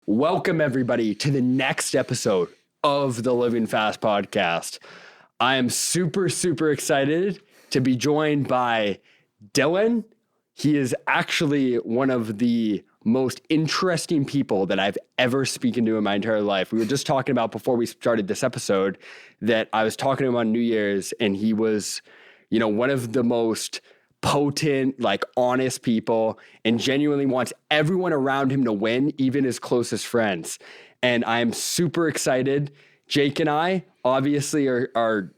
Welcome, everybody, to the next episode of the Living Fast podcast. I am super excited to be joined by Dylan. He is actually one of the most interesting people that I've ever spoken to in my entire life. We were just talking about before we started this episode that I was talking to him on New Year's, and he was, one of the most potent, honest people, and genuinely wants everyone around him to win, even his closest friends. And I'm super excited. Jake and I obviously are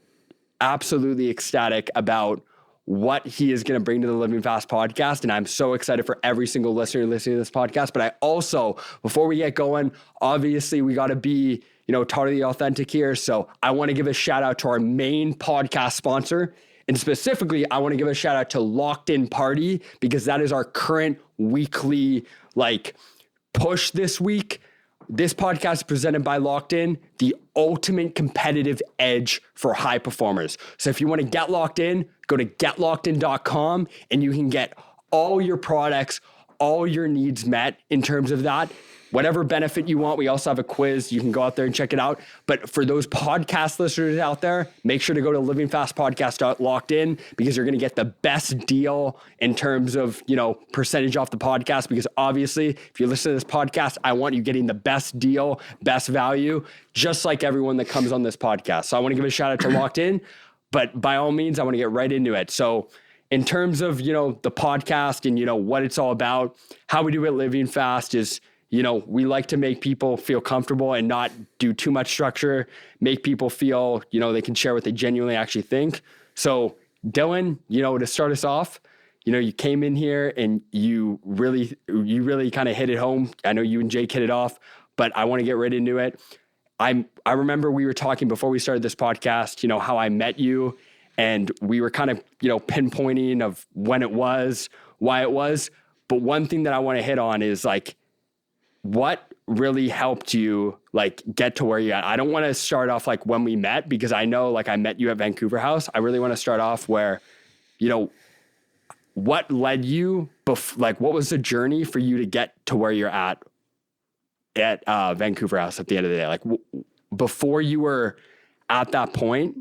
absolutely ecstatic about what he is going to bring to the Living Fast podcast. And I'm so excited for every single listener listening to this podcast. But I also, before we get going, obviously we got to be, totally authentic here. So I want to give a shout out to our main podcast sponsor. And specifically, I want to give a shout out to Locked In Party, because that is our current weekly push this week. This podcast is presented by Locked In, the ultimate competitive edge for high performers. So if you want to get locked in, go to getlockedin.com and you can get all your products, all your needs met in terms of that. Whatever benefit you want. We also have a quiz. You can go out there and check it out. But for those podcast listeners out there, make sure to go to livingfastpodcast.lockedin, because you're going to get the best deal in terms of, percentage off the podcast. Because obviously, if you listen to this podcast, I want you getting the best deal, best value, just like everyone that comes on this podcast. So I want to give a shout out to Locked In, but by all means, I want to get right into it. So in terms of, the podcast and, what it's all about, how we do it Living Fast is, we like to make people feel comfortable and not do too much structure, make people feel, they can share what they genuinely actually think. So Dylan, to start us off, you came in here and you really kind of hit it home. I know you and Jake hit it off, but I want to get right into it. I remember we were talking before we started this podcast, how I met you, and we were kind of, pinpointing of when it was, why it was. But one thing that I want to hit on is what really helped you get to where you're at? I don't want to start off when we met, because I know I met you at Vancouver House. I really want to start off where, what led you, what was the journey for you to get to where you're at Vancouver House at the end of the day? Before you were at that point,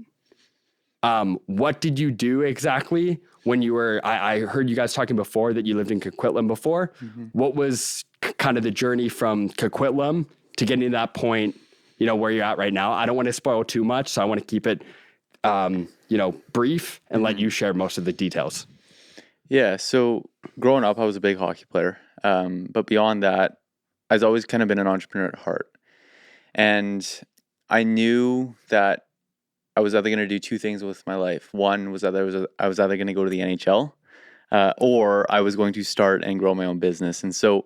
what did you do exactly when you were, I heard you guys talking before that you lived in Coquitlam before. Mm-hmm. What was kind of the journey from Coquitlam to getting to that point, where you're at right now? I don't want to spoil too much, so I want to keep it, brief and let you share most of the details. Yeah. So growing up, I was a big hockey player. But beyond that, I've always kind of been an entrepreneur at heart. And I knew that I was either going to do two things with my life. One was that I was either going to go to the NHL, or I was going to start and grow my own business. And so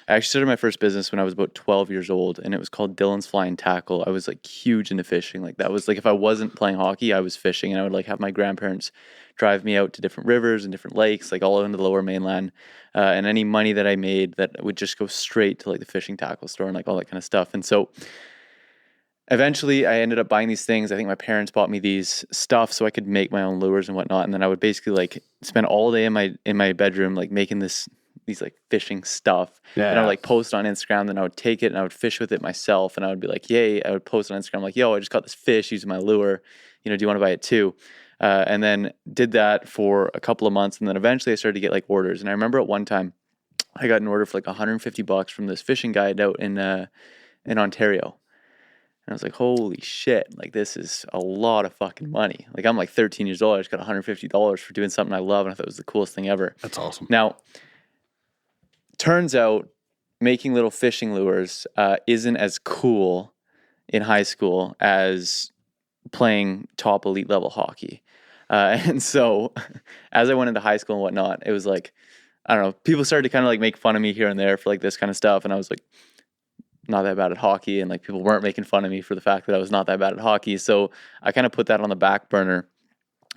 I actually started my first business when I was about 12 years old, and it was called Dylan's Fly and Tackle. I was huge into fishing. That was if I wasn't playing hockey, I was fishing, and I would have my grandparents drive me out to different rivers and different lakes, all into the Lower Mainland. And any money that I made, that would just go straight to the fishing tackle store and all that kind of stuff. And so eventually, I ended up buying these things. I think my parents bought me these stuff so I could make my own lures and whatnot. And then I would basically spend all day in my bedroom making these fishing stuff. Yeah. And I would post on Instagram. Then I would take it and I would fish with it myself. And I would be yay! I would post on Instagram yo, I just got this fish using my lure. Do you want to buy it too? And then did that for a couple of months. And then eventually I started to get orders. And I remember at one time I got an order for $150 from this fishing guide out in Ontario. And I was holy shit, this is a lot of fucking money. I'm 13 years old. I just got $150 for doing something I love. And I thought it was the coolest thing ever. That's awesome. Now, turns out making little fishing lures isn't as cool in high school as playing top elite level hockey. And so as I went into high school and whatnot, it was I don't know, people started to kind of make fun of me here and there for this kind of stuff. And I was not that bad at hockey, and people weren't making fun of me for the fact that I was not that bad at hockey. So I kind of put that on the back burner,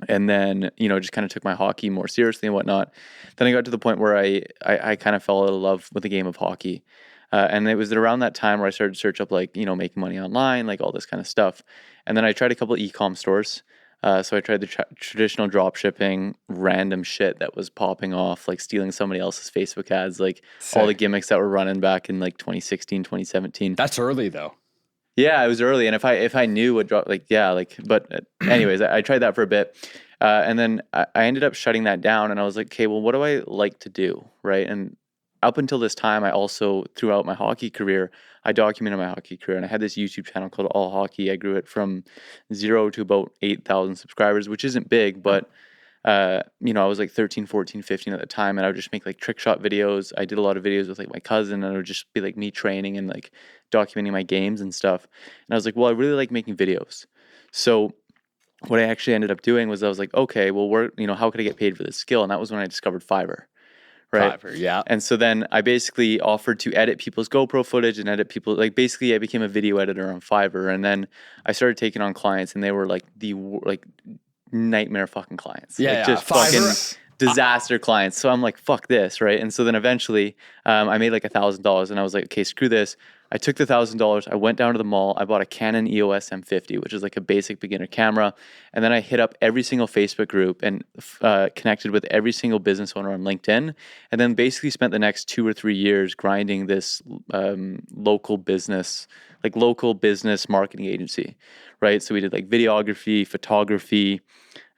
and then just kind of took my hockey more seriously and whatnot. Then I got to the point where I kind of fell in love with the game of hockey, and it was around that time where I started to search up making money online, all this kind of stuff. And then I tried a couple of e-com stores, So I tried the traditional drop shipping, random shit that was popping off, like stealing somebody else's Facebook ads, like all the gimmicks that were running back in like 2016, 2017. That's early though. Yeah, it was early. And if I knew what drop, like, yeah, like, but anyways, I tried that for a bit. And then I ended up shutting that down, and I was like, okay, well, what do I like to do? Right. And up until this time, I also, throughout my hockey career, I documented my hockey career, and I had this YouTube channel called All Hockey. I grew it from 0 to about 8,000 subscribers, which isn't big, but I was like 13, 14, 15 at the time, and I would just make like trick shot videos. I did a lot of videos with like my cousin, and it would just be like me training and like documenting my games and stuff. And I was like, well, I really like making videos. So what I actually ended up doing was I was like, okay, well, how could I get paid for this skill? And that was when I discovered Fiverr. Right. Fiverr, yeah. And so then I basically offered to edit people's GoPro footage and edit people. Like basically I became a video editor on Fiverr, and then I started taking on clients, and they were like nightmare fucking clients. Just fucking disaster clients. So I'm like, fuck this, right? And so then eventually I made like $1,000, and I was like, okay, screw this. I took the $1,000, I went down to the mall, I bought a Canon EOS M50, which is like a basic beginner camera, and then I hit up every single Facebook group and connected with every single business owner on LinkedIn, and then basically spent the next 2 or 3 years grinding this local business marketing agency, right? So we did like videography, photography,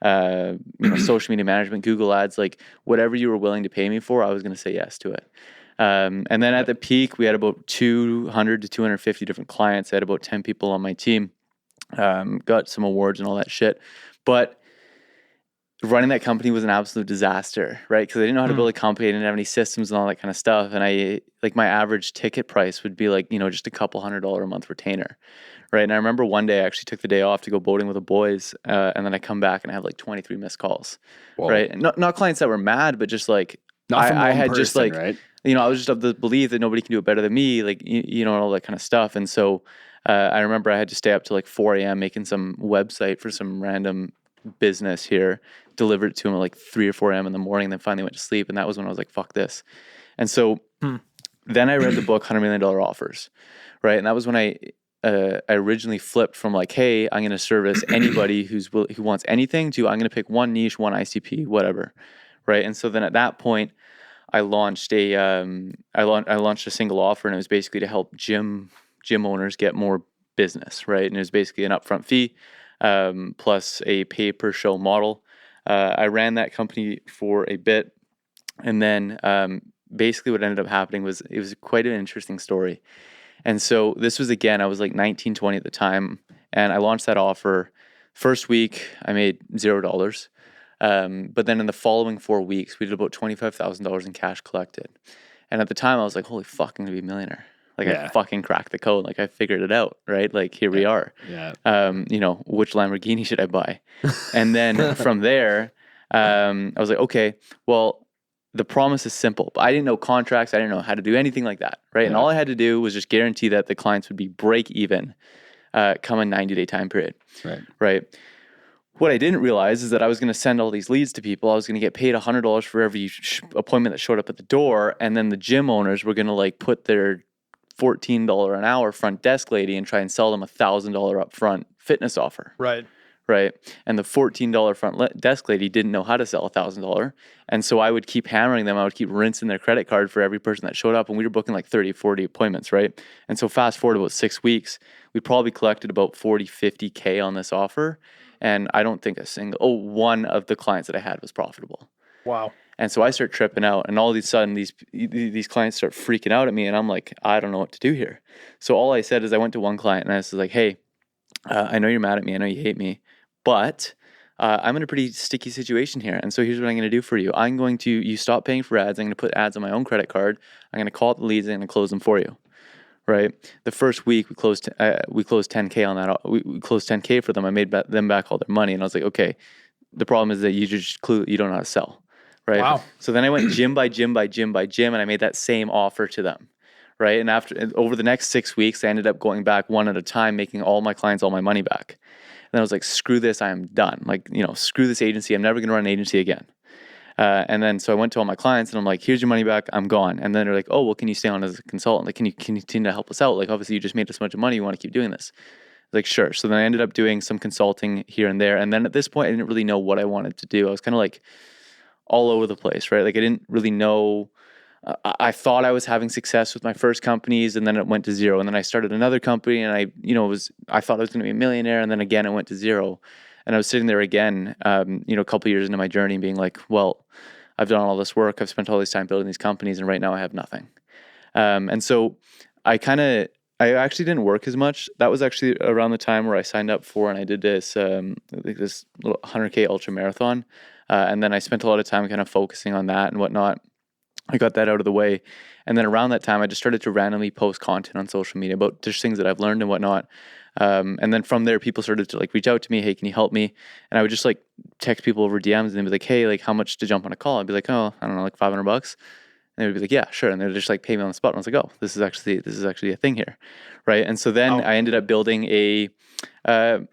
social media management, Google ads, like whatever you were willing to pay me for, I was going to say yes to it. And then at the peak, we had about 200 to 250 different clients. I had about 10 people on my team, got some awards and all that shit. But running that company was an absolute disaster, right? Because I didn't know how to build a company. I didn't have any systems and all that kind of stuff. And my average ticket price would be like, just a couple $100 a month retainer. Right. And I remember one day I actually took the day off to go boating with the boys. And then I come back and I have like 23 missed calls. Whoa. Right. And not clients that were mad, but just like, I had person, just like, right? I was just of the belief that nobody can do it better than me, like, and all that kind of stuff. And so I remember I had to stay up to like 4 a.m. making some website for some random business here, delivered it to him at like 3 or 4 a.m. in the morning, then finally went to sleep. And that was when I was like, fuck this. And so then I read the book, $100 Million Offers, right? And that was when I originally flipped from like, hey, I'm going to service anybody who wants anything, to I'm going to pick one niche, one ICP, whatever, right? And so then at that point, I launched a single offer, and it was basically to help gym owners get more business, right? And it was basically an upfront fee plus a pay per show model. I ran that company for a bit, and then basically what ended up happening was it was quite an interesting story. And so this was, again, I was like 19, 20 at the time, and I launched that offer. First week, I made $0. But then in the following 4 weeks, we did about $25,000 in cash collected. And at the time I was like, holy fuck, I'm gonna be a millionaire. Like I fucking cracked the code. Like I figured it out, right? Like here we are. Yeah. Which Lamborghini should I buy? And then from there, I was like, okay, well, the promise is simple, but I didn't know contracts. I didn't know how to do anything like that. Right. Yeah. And all I had to do was just guarantee that the clients would be break even, come a 90-day time period. Right. What I didn't realize is that I was going to send all these leads to people. I was going to get paid $100 for every appointment that showed up at the door. And then the gym owners were going to like put their $14 an hour front desk lady and try and sell them $1,000 upfront fitness offer. Right. And the $14 front desk lady didn't know how to sell $1,000. And so I would keep hammering them. I would keep rinsing their credit card for every person that showed up. And we were booking like 30, 40 appointments. Right. And so fast forward about 6 weeks, we probably collected about 40, 50K on this offer. And I don't think one of the clients that I had was profitable. Wow. And so I start tripping out, and all of a sudden these clients start freaking out at me, and I'm like, I don't know what to do here. So all I said is I went to one client and I was like, hey, I know you're mad at me. I know you hate me, but I'm in a pretty sticky situation here. And so here's what I'm going to do for you. You stop paying for ads. I'm going to put ads on my own credit card. I'm going to call up the leads and I'm going to close them for you. Right. The first week we closed 10K on that. We closed 10K for them. I made them back all their money. And I was like, okay, the problem is that you don't know how to sell. Right. Wow. So then I went gym by gym by gym by gym, and I made that same offer to them. Right. And over the next 6 weeks, I ended up going back one at a time, making all my clients all my money back. And then I was like, screw this. I am done. Like, screw this agency. I'm never going to run an agency again. And then so I went to all my clients and I'm like, here's your money back. I'm gone. And then they're like, oh, well, can you stay on as a consultant? Like, can you continue to help us out? Like, obviously you just made us a bunch of money. You want to keep doing this. Like, sure. So then I ended up doing some consulting here and there. And then at this point, I didn't really know what I wanted to do. I was kind of like all over the place, right? Like I didn't really know. I thought I was having success with my first companies, and then it went to zero. And then I started another company, and I thought I was going to be a millionaire, and then again it went to zero. And I was sitting there again, a couple of years into my journey, being like, well, I've done all this work, I've spent all this time building these companies, and right now I have nothing. And so I actually didn't work as much. That was actually around the time where I signed up for, and I did this this little 100K ultra marathon. And then I spent a lot of time kind of focusing on that and whatnot. I got that out of the way. And then around that time, I just started to randomly post content on social media about just things that I've learned and whatnot. And then from there, people started to like reach out to me, hey, can you help me? And I would just like text people over DMs and they'd be like, hey, like how much to jump on a call? I'd be like, oh, I don't know, like $500. And they would be like, yeah, sure. And they'd just like pay me on the spot. And I was like, oh, this is actually a thing here. Right. And so then I ended up building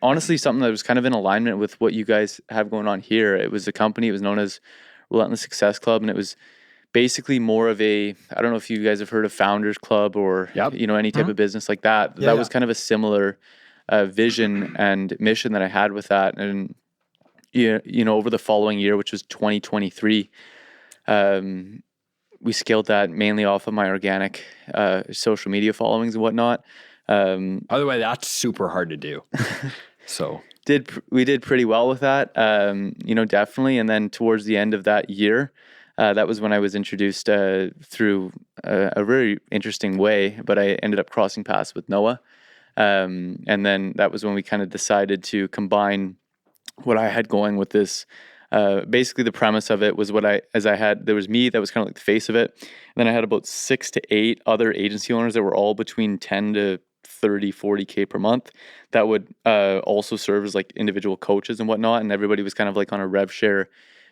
honestly, something that was kind of in alignment with what you guys have going on here. It was a company, it was known as Relentless Success Club. And it was basically more of I don't know if you guys have heard of Founders Club or, any type of business like that. That was kind of a similar vision and mission that I had with that. And, over the following year, which was 2023, we scaled that mainly off of my organic social media followings and whatnot. By the way, that's super hard to do. So we did pretty well with that, definitely. And then towards the end of that year, that was when I was introduced through a very interesting way, but I ended up crossing paths with Noah. And then that was when we kind of decided to combine what I had going with this. Basically the premise of it was there was me that was kind of like the face of it. And then I had about 6 to 8 other agency owners that were all between 10 to 30, 40K per month that would also serve as like individual coaches and whatnot. And everybody was kind of like on a rev share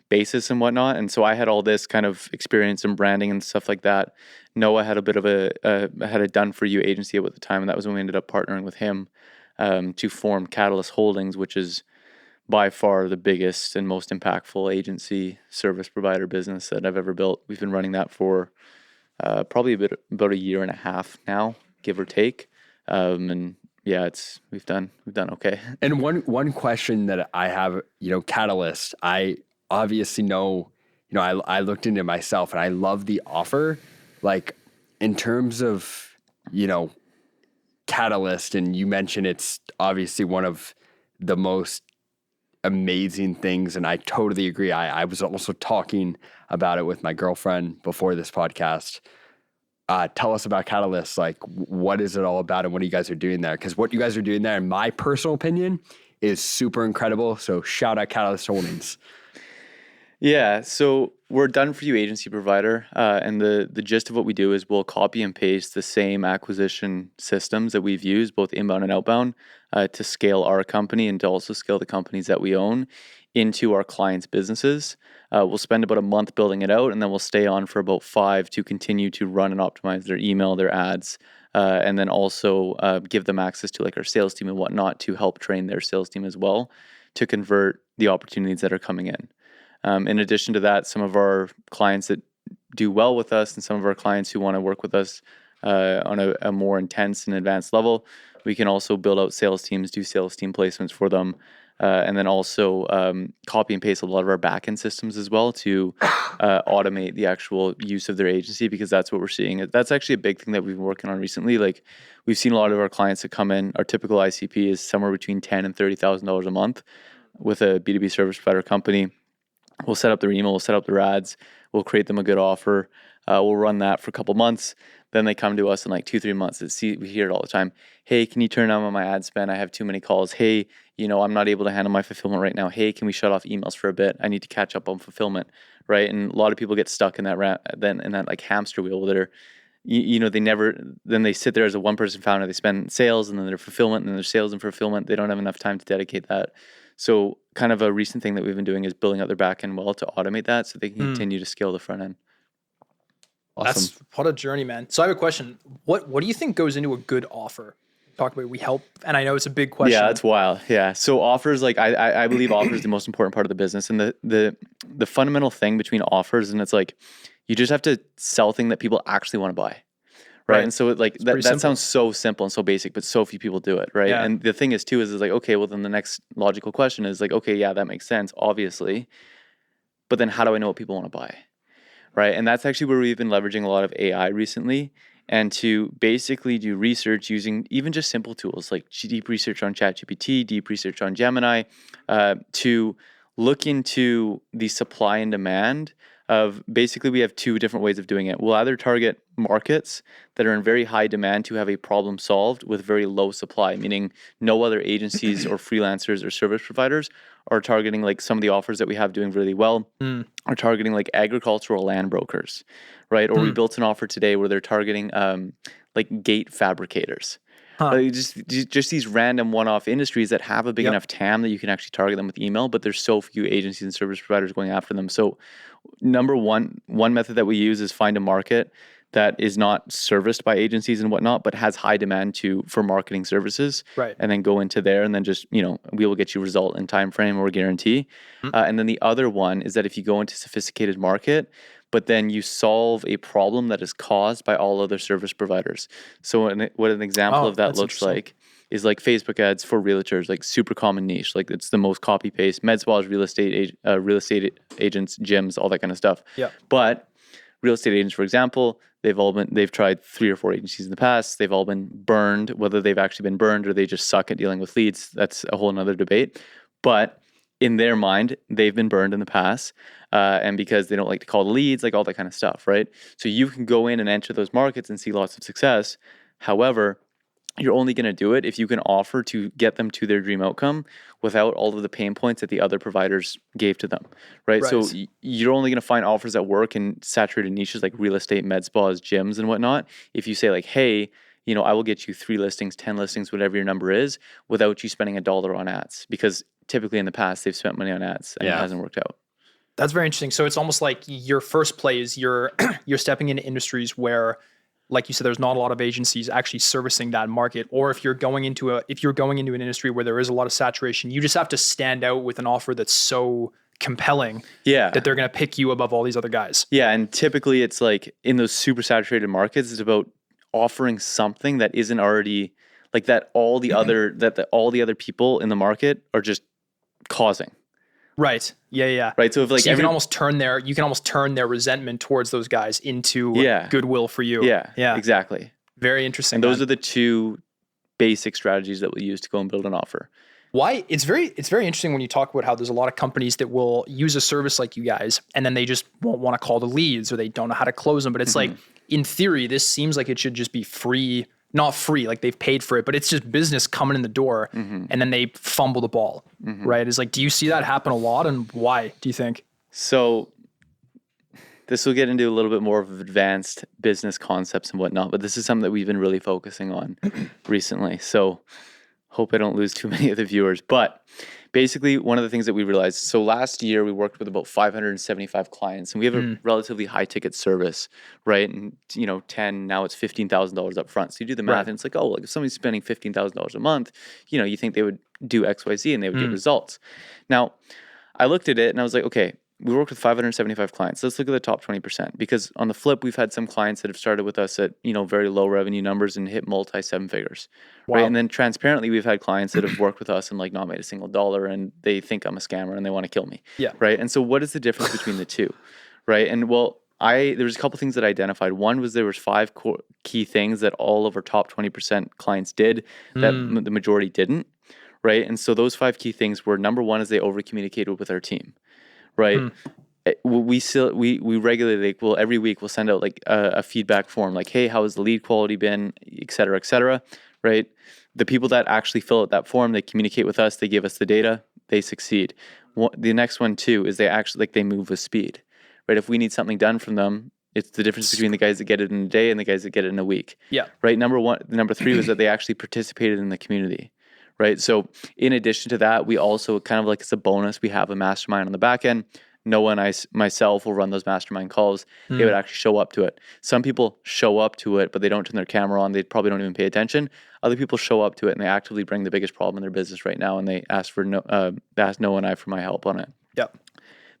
basis and whatnot. And so I had all this kind of experience in branding and stuff like that. Noah had a bit of had a done for you agency at the time. And that was when we ended up partnering with him to form Catalyst Holdings, which is by far the biggest and most impactful agency service provider business that I've ever built. We've been running that for probably about a year and a half now, give or take. And yeah, we've done okay. And one question that I have, Catalyst, I obviously know, I looked into myself and I love the offer, like in terms of, Catalyst, and you mentioned it's obviously one of the most amazing things. And I totally agree. I was also talking about it with my girlfriend before this podcast. Tell us about Catalyst. Like, what is it all about and what you guys are doing there? Because what you guys are doing there, in my personal opinion, is super incredible. So shout out Catalyst Holdings. Yeah, so we're a done for you agency provider, and the gist of what we do is we'll copy and paste the same acquisition systems that we've used, both inbound and outbound, to scale our company and to also scale the companies that we own into our clients' businesses. We'll spend about a month building it out, and then we'll stay on for about 5 to continue to run and optimize their email, their ads, and then also give them access to like our sales team and whatnot to help train their sales team as well to convert the opportunities that are coming in. In addition to that, some of our clients that do well with us and some of our clients who want to work with us on a more intense and advanced level, we can also build out sales teams, do sales team placements for them, and then also copy and paste a lot of our backend systems as well to automate the actual use of their agency, because that's what we're seeing. That's actually a big thing that we've been working on recently. Like, we've seen a lot of our clients that come in, our typical ICP is somewhere between $10,000 and $30,000 a month with a B2B service provider company. We'll set up their email, we'll set up their ads, we'll create them a good offer. We'll run that for a couple months. Then they come to us in like 2-3 months. We hear it all the time. Hey, can you turn down on my ad spend? I have too many calls. Hey, I'm not able to handle my fulfillment right now. Hey, can we shut off emails for a bit? I need to catch up on fulfillment, right? And a lot of people get stuck in that like hamster wheel where they sit there as a one-person founder. They spend sales and then their fulfillment and then their sales and fulfillment. They don't have enough time to dedicate that. So kind of a recent thing that we've been doing is building out their back end well to automate that so they can continue to scale the front end. Awesome. That's what a journey, man. So I have a question. What do you think goes into a good offer? Talk about we help, and I know it's a big question. Yeah, that's wild. Yeah. So offers, like I believe offers is the most important part of the business. And the fundamental thing between offers, and it's like you just have to sell thing that people actually want to buy. Right. Right. And so like pretty that simple. sounds so simple and so basic, but so few people do it. Right. Yeah. And the thing is too, is like, okay, well then the next logical question is like, okay, yeah, that makes sense, obviously. But then how do I know what people want to buy? Right. And that's actually where we've been leveraging a lot of AI recently, and to basically do research using even just simple tools like deep research on ChatGPT, deep research on Gemini, to look into the supply and demand of, basically we have two different ways of doing it. We'll either target markets that are in very high demand to have a problem solved with very low supply, meaning no other agencies or freelancers or service providers are targeting, like some of the offers that we have doing really well are targeting like agricultural land brokers, right? Or we built an offer today where they're targeting like gate fabricators. Huh. Like just these random one-off industries that have a big Yep. enough TAM that you can actually target them with email, but there's so few agencies and service providers going after them. So number one method that we use is find a market that is not serviced by agencies and whatnot, but has high demand for marketing services, Right. and then go into there, and then just, we will get you result in time frame or guarantee. And then the other one is that if you go into sophisticated market, but then you solve a problem that is caused by all other service providers. So what an example Oh, of that that's looks interesting. like is like Facebook ads for realtors, like super common niche. Like it's the most copy paste. Med spas, real estate agents, gyms, all that kind of stuff. Yeah. But real estate agents, for example, they've tried 3 or 4 agencies in the past. They've all been burned. Whether they've actually been burned or they just suck at dealing with leads, that's a whole nother debate. But in their mind, they've been burned in the past, and because they don't like to call the leads, like all that kind of stuff, right? So you can go in and enter those markets and see lots of success. However, you're only going to do it if you can offer to get them to their dream outcome without all of the pain points that the other providers gave to them, right? So Right. you're only going to find offers that work in saturated niches like real estate, med spas, gyms, and whatnot. If you say like, hey, I will get you 3 listings, 10 listings, whatever your number is, without you spending $1 on ads, because typically in the past they've spent money on ads and it hasn't worked out. That's very interesting. So it's almost like your first play is you're stepping into industries where, like you said, there's not a lot of agencies actually servicing that market. Or if you're going into an industry where there is a lot of saturation, you just have to stand out with an offer that's so compelling that they're going to pick you above all these other guys. Yeah, and typically it's like in those super saturated markets, it's about offering something that isn't already like that all the other people in the market are just causing. Right. Yeah. Right. So if like you can almost turn their resentment towards those guys into goodwill for you. Yeah. Exactly. Very interesting. And those are the 2 basic strategies that we'll use to go and build an offer. Why it's very interesting when you talk about how there's a lot of companies that will use a service like you guys and then they just won't want to call the leads or they don't know how to close them. But it's like, in theory, this seems like it should just be free. Not free, like they've paid for it, but it's just business coming in the door and then they fumble the ball, right? It's like, do you see that happen a lot, and why do you think? So this will get into a little bit more of advanced business concepts and whatnot, but this is something that we've been really focusing on recently. So hope I don't lose too many of the viewers, but basically one of the things that we realized, so last year we worked with about 575 clients, and we have a relatively high ticket service, right? And 10, now it's $15,000 up front. So you do the math and it's like, oh, like if somebody's spending $15,000 a month, you think they would do X, Y, Z and they would get results. Now I looked at it and I was like, okay, we worked with 575 clients. Let's look at the top 20%, because on the flip, we've had some clients that have started with us at, very low revenue numbers and hit multi 7 figures. Wow. Right. And then transparently, we've had clients that have worked with us and like not made a single dollar, and they think I'm a scammer and they want to kill me. Yeah. Right. And so what is the difference between the two? Right. And well, there was a couple things that I identified. One was there was 5 key things that all of our top 20% clients did that the majority didn't. Right. And so those 5 key things were, number one is they over communicated with our team. Right. We regularly, every week we'll send out like a feedback form, like, hey, how has the lead quality been, et cetera, right? The people that actually fill out that form, they communicate with us, they give us the data, they succeed. The next one too is they actually, they move with speed, right? If we need something done from them, it's the difference between the guys that get it in a day and the guys that get it in a week. Yeah. Right. Number 3 was that they actually participated in the community. Right. So in addition to that, we also kind of like, it's a bonus, we have a mastermind on the back end. Noah and myself will run those mastermind calls. They would actually show up to it. Some people show up to it, but they don't turn their camera on. They probably don't even pay attention. Other people show up to it and they actively bring the biggest problem in their business right now, and they ask Noah and I for my help on it. Yep.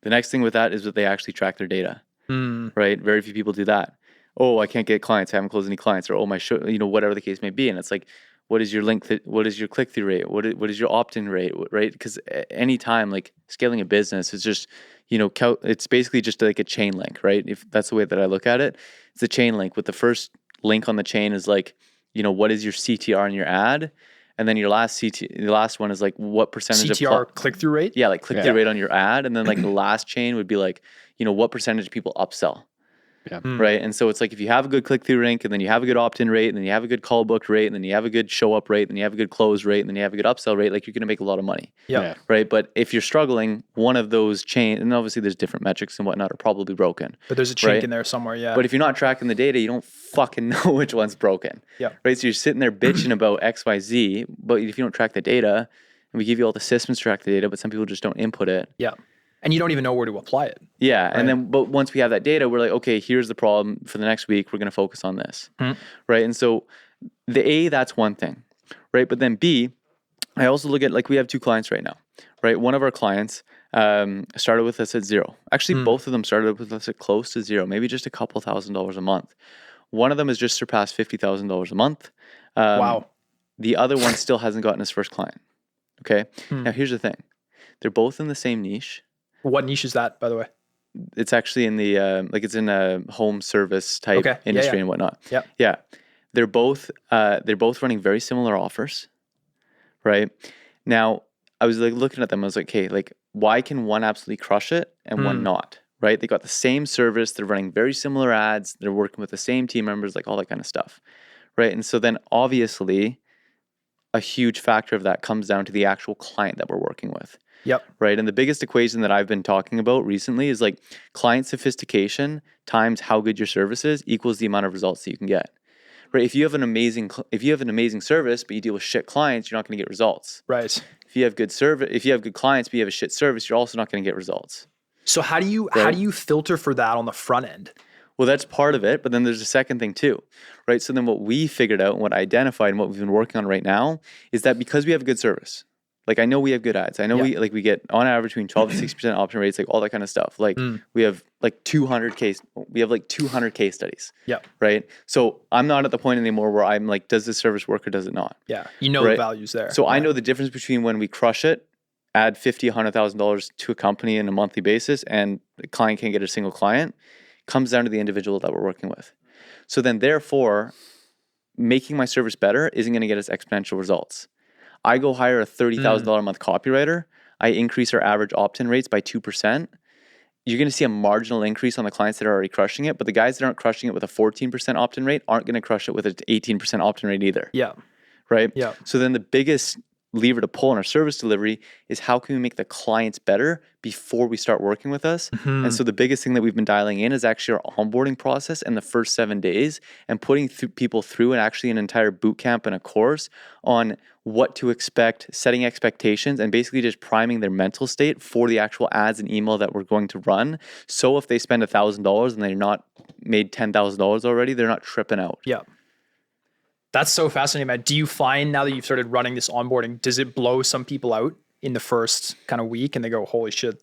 The next thing with that is that they actually track their data. Right. Very few people do that. oh, I can't get clients, I haven't closed any clients, or oh, my show, whatever the case may be. And it's like, what is your what is your click-through rate? What is your opt-in rate, right? Because any time, like scaling a business is just, it's basically just like a chain link, right? If that's the way that I look at it, it's a chain link with the first link on the chain is like, what is your CTR in your ad? And then the last one is like what percentage CTR of click-through rate? Yeah, like click-through rate on your ad. And then like the last chain would be like, what percentage of people upsell. Yeah. Right. And so it's like if you have a good click-through rate, and then you have a good opt-in rate, and then you have a good call book rate, and then you have a good show up rate, and then you have a good close rate, and then you have a good upsell rate, like you're going to make a lot of money. Yeah. Right. But if you're struggling, one of those chains, and obviously there's different metrics and whatnot, are probably broken. But there's a chink in there somewhere. Yeah. But if you're not tracking the data, you don't fucking know which one's broken. Yeah. Right. So you're sitting there bitching about XYZ, but if you don't track the data, and we give you all the systems to track the data, but some people just don't input it. Yeah. And you don't even know where to apply it. Yeah. Right. And then, but once we have that data, we're like, okay, here's the problem for the next week. We're going to focus on this. Right. And so that's one thing. Right. But then B, I also look at, like, we have 2 clients right now. Right. One of our clients started with us at 0. Actually, both of them started with us at close to 0, maybe just a couple $1,000s a month. One of them has just surpassed $50,000 a month. Wow. The other one still hasn't gotten his first client. Okay. Now, here's the thing. They're both in the same niche. What niche is that, by the way? It's actually in the it's in a home service type industry and whatnot. Yeah. Yeah. They're both running very similar offers. Right. Now, I was like looking at them. I was like, okay, like, why can one absolutely crush it and one not? Right. They got the same service. They're running very similar ads. They're working with the same team members, like all that kind of stuff. Right. And so then obviously a huge factor of that comes down to the actual client that we're working with. Yep. Right. And the biggest equation that I've been talking about recently is like client sophistication times how good your service is equals the amount of results that you can get. Right. If you have an amazing service, but you deal with shit clients, you're not going to get results. Right. If you have good clients, but you have a shit service, you're also not going to get results. So how do you filter for that on the front end? Well, that's part of it. But then there's a second thing too. Right. So then what we figured out and what I identified and what we've been working on right now is that because we have a good service, like, I know we have good ads. I know we get on average between 12 to 60% option rates, like all that kind of stuff. Like we have like 200 case studies. Yeah. Right. So I'm not at the point anymore where I'm like, does this service work or does it not? Yeah. You know the value's there. So I know the difference between when we crush it, add $50,000, $100,000 to a company on a monthly basis, and the client can't get a single client, comes down to the individual that we're working with. So then therefore, making my service better isn't going to get us exponential results. I go hire a $30,000 a month copywriter. I increase our average opt-in rates by 2%. You're going to see a marginal increase on the clients that are already crushing it, but the guys that aren't crushing it with a 14% opt-in rate aren't going to crush it with an 18% opt-in rate either. Yeah. Right? Yeah. So then the biggest lever to pull in our service delivery is how can we make the clients better before we start working with us. And so the biggest thing that we've been dialing in is actually our onboarding process in the first 7 days, and putting people through an entire boot camp and a course on what to expect, setting expectations, and basically just priming their mental state for the actual ads and email that we're going to run. So if they spend $1,000 and they're not made $10,000 already, they're not tripping out. Yeah. That's so fascinating, man. Do you find now that you've started running this onboarding, does it blow some people out in the first kind of week and they go, holy shit,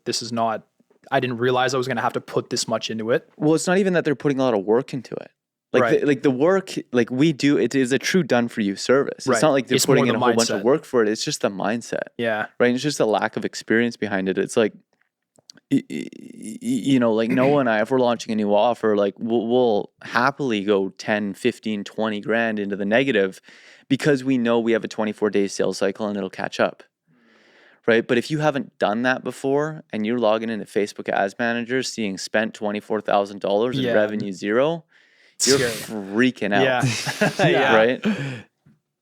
I didn't realize I was going to have to put this much into it? Well, it's not even that they're putting a lot of work into it. Like the work, like we do, it is a true done for you service. It's not like they're putting in a whole bunch of work for it. It's just the mindset. Yeah. Right. And it's just a lack of experience behind it. It's like, like Noah and I, if we're launching a new offer, like we'll happily go 10, 15, 20 grand into the negative because we know we have a 24-day sales cycle and it'll catch up. Right. But if you haven't done that before and you're logging into Facebook Ads Manager, seeing spent $24,000 and revenue 0, you're freaking out. Yeah. Right.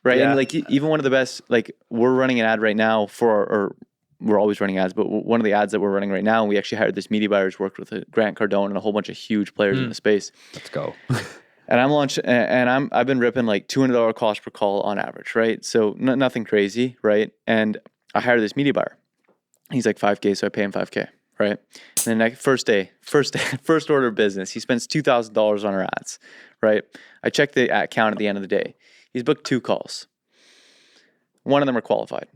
Right. Yeah. And like even one of the best, like we're running an ad right now we're always running ads, but one of the ads that we're running right now, we actually hired this media buyer who's worked with Grant Cardone and a whole bunch of huge players in the space. Let's go. And I've been ripping like $200 cost per call on average, right? So nothing crazy, right? And I hired this media buyer. He's like $5K, so I pay him $5K, right? And then first order of business, he spends $2,000 on our ads, right? I check the account at the end of the day. He's booked 2 calls. One of them are qualified.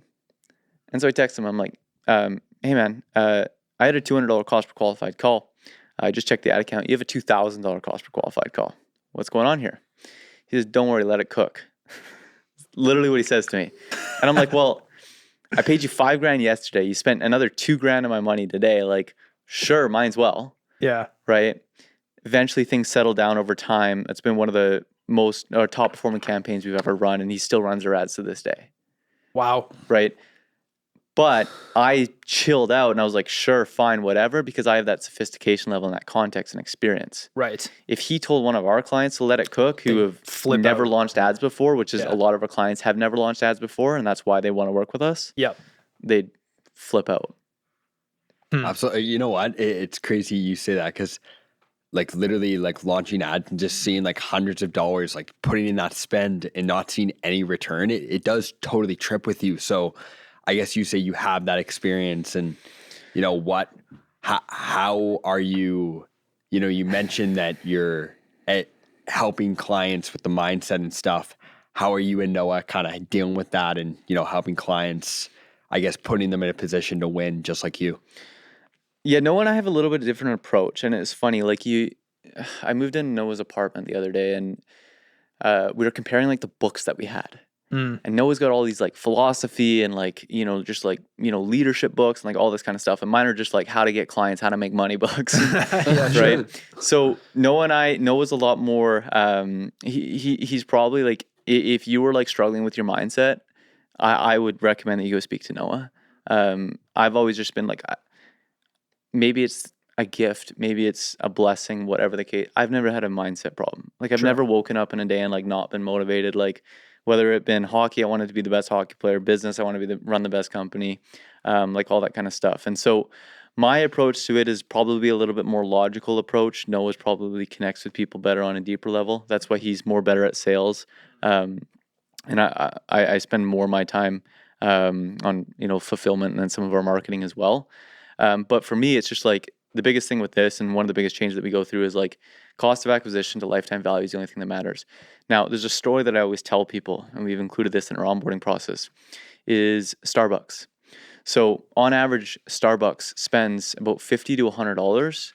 And so I text him. I'm like, hey man, I had a $200 cost per qualified call. I just checked the ad account. You have a $2,000 cost per qualified call. what's going on here? He says, don't worry, let it cook. Literally what he says to me. And I'm like, well, I paid you $5,000 yesterday. You spent another $2,000 of my money today. Like, sure, mine's well. Yeah. Right. Eventually things settle down over time. It's been one of the most top performing campaigns we've ever run. And he still runs our ads to this day. Wow. Right. But I chilled out and I was like, sure, fine, whatever, because I have that sophistication level and that context and experience. Right. If he told one of our clients to let it cook, who have never launched ads before, which is a lot of our clients have never launched ads before, and that's why they want to work with us. Yep. They'd flip out. Absolutely. You know what? It's crazy you say that, because like literally like launching ads and just seeing like hundreds of dollars, like putting in that spend and not seeing any return, it does totally trip with you. So I guess you say you have that experience, and you know what, how are you, you know, you mentioned that you're helping clients with the mindset and stuff. How are you and Noah kind of dealing with that and, you know, helping clients, I guess, putting them in a position to win just like you? Yeah, Noah and I have a little bit of different approach, and it's funny, like I moved in Noah's apartment the other day, and we were comparing like the books that we had. And Noah's got all these like philosophy and like, you know, just like, you know, leadership books and like all this kind of stuff. And mine are just like how to get clients, how to make money books. Yeah, right. Sure. So Noah's a lot more, he's probably like, if you were like struggling with your mindset, I would recommend that you go speak to Noah. I've always just been like, maybe it's a gift, maybe it's a blessing, whatever the case. I've never had a mindset problem. Like I've never woken up in a day and like not been motivated. Like, whether it been hockey, I wanted to be the best hockey player, business, I want to run the best company, like all that kind of stuff. And so my approach to it is probably a little bit more logical approach. Noah's probably connects with people better on a deeper level. That's why he's more better at sales. And I spend more of my time on, you know, fulfillment and then some of our marketing as well. But for me, it's just like the biggest thing with this, and one of the biggest changes that we go through, is like cost of acquisition to lifetime value is the only thing that matters. Now, there's a story that I always tell people, and we've included this in our onboarding process, is Starbucks. So on average, Starbucks spends about $50 to $100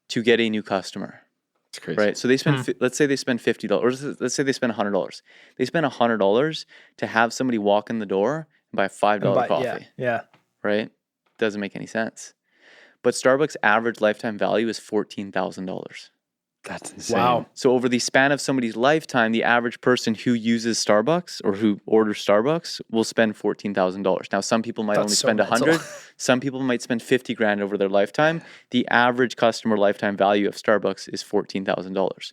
to get a new customer. It's crazy. Right? So they spend, let's say they spend $50, let's say they spend $100. They spend $100 to have somebody walk in the door and buy a $5 coffee. Yeah. Right? Doesn't make any sense. But Starbucks' average lifetime value is $14,000. That's insane. Wow. So over the span of somebody's lifetime, the average person who uses Starbucks or who orders Starbucks will spend $14,000. Now, some people might only spend $100. Some people might spend $50,000 over their lifetime. The average customer lifetime value of Starbucks is $14,000,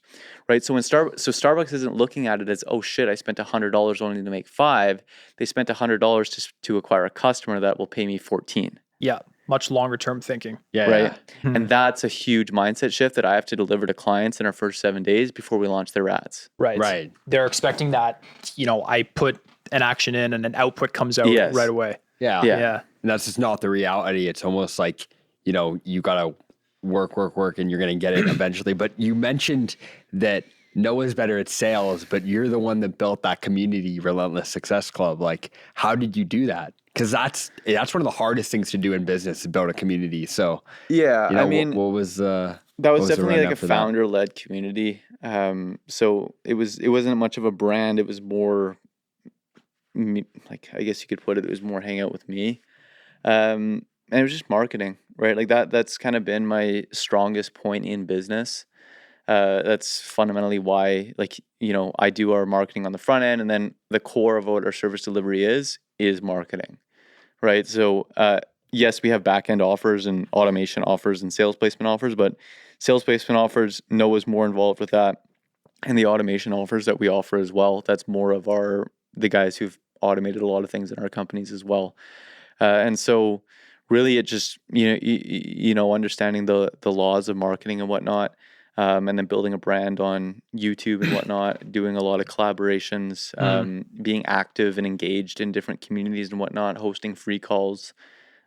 right? So Starbucks isn't looking at it as, oh shit, I spent $100 only to make $5. They spent $100 to acquire a customer that will pay me $14. Yeah. Much longer term thinking. Yeah. Right. And that's a huge mindset shift that I have to deliver to clients in our first 7 days before we launch their ads. Right. They're expecting that, you know, I put an action in and an output comes out right away. Yeah. Yeah. And that's just not the reality. It's almost like, you know, you got to work and you're going to get it eventually. But you mentioned that Noah's better at sales, but you're the one that built that community, Relentless Success Club. Like, how did you do that? Because that's one of the hardest things to do in business, to build a community. So yeah, you know, I mean, what was that was definitely like a founder-led community. So it wasn't much of a brand. It was more like, I guess you could put it, it was more hang out with me. And it was just marketing, right? Like that's kind of been my strongest point in business. That's fundamentally why, like, you know, I do our marketing on the front end, and then the core of what our service delivery is marketing, right? So, yes, we have back-end offers and automation offers and sales placement offers, but sales placement offers, Noah's more involved with that, and the automation offers that we offer as well. That's more of the guys who've automated a lot of things in our companies as well. And so really it just, you know, understanding the laws of marketing and whatnot, and then building a brand on YouTube and whatnot, doing a lot of collaborations, being active and engaged in different communities and whatnot, hosting free calls.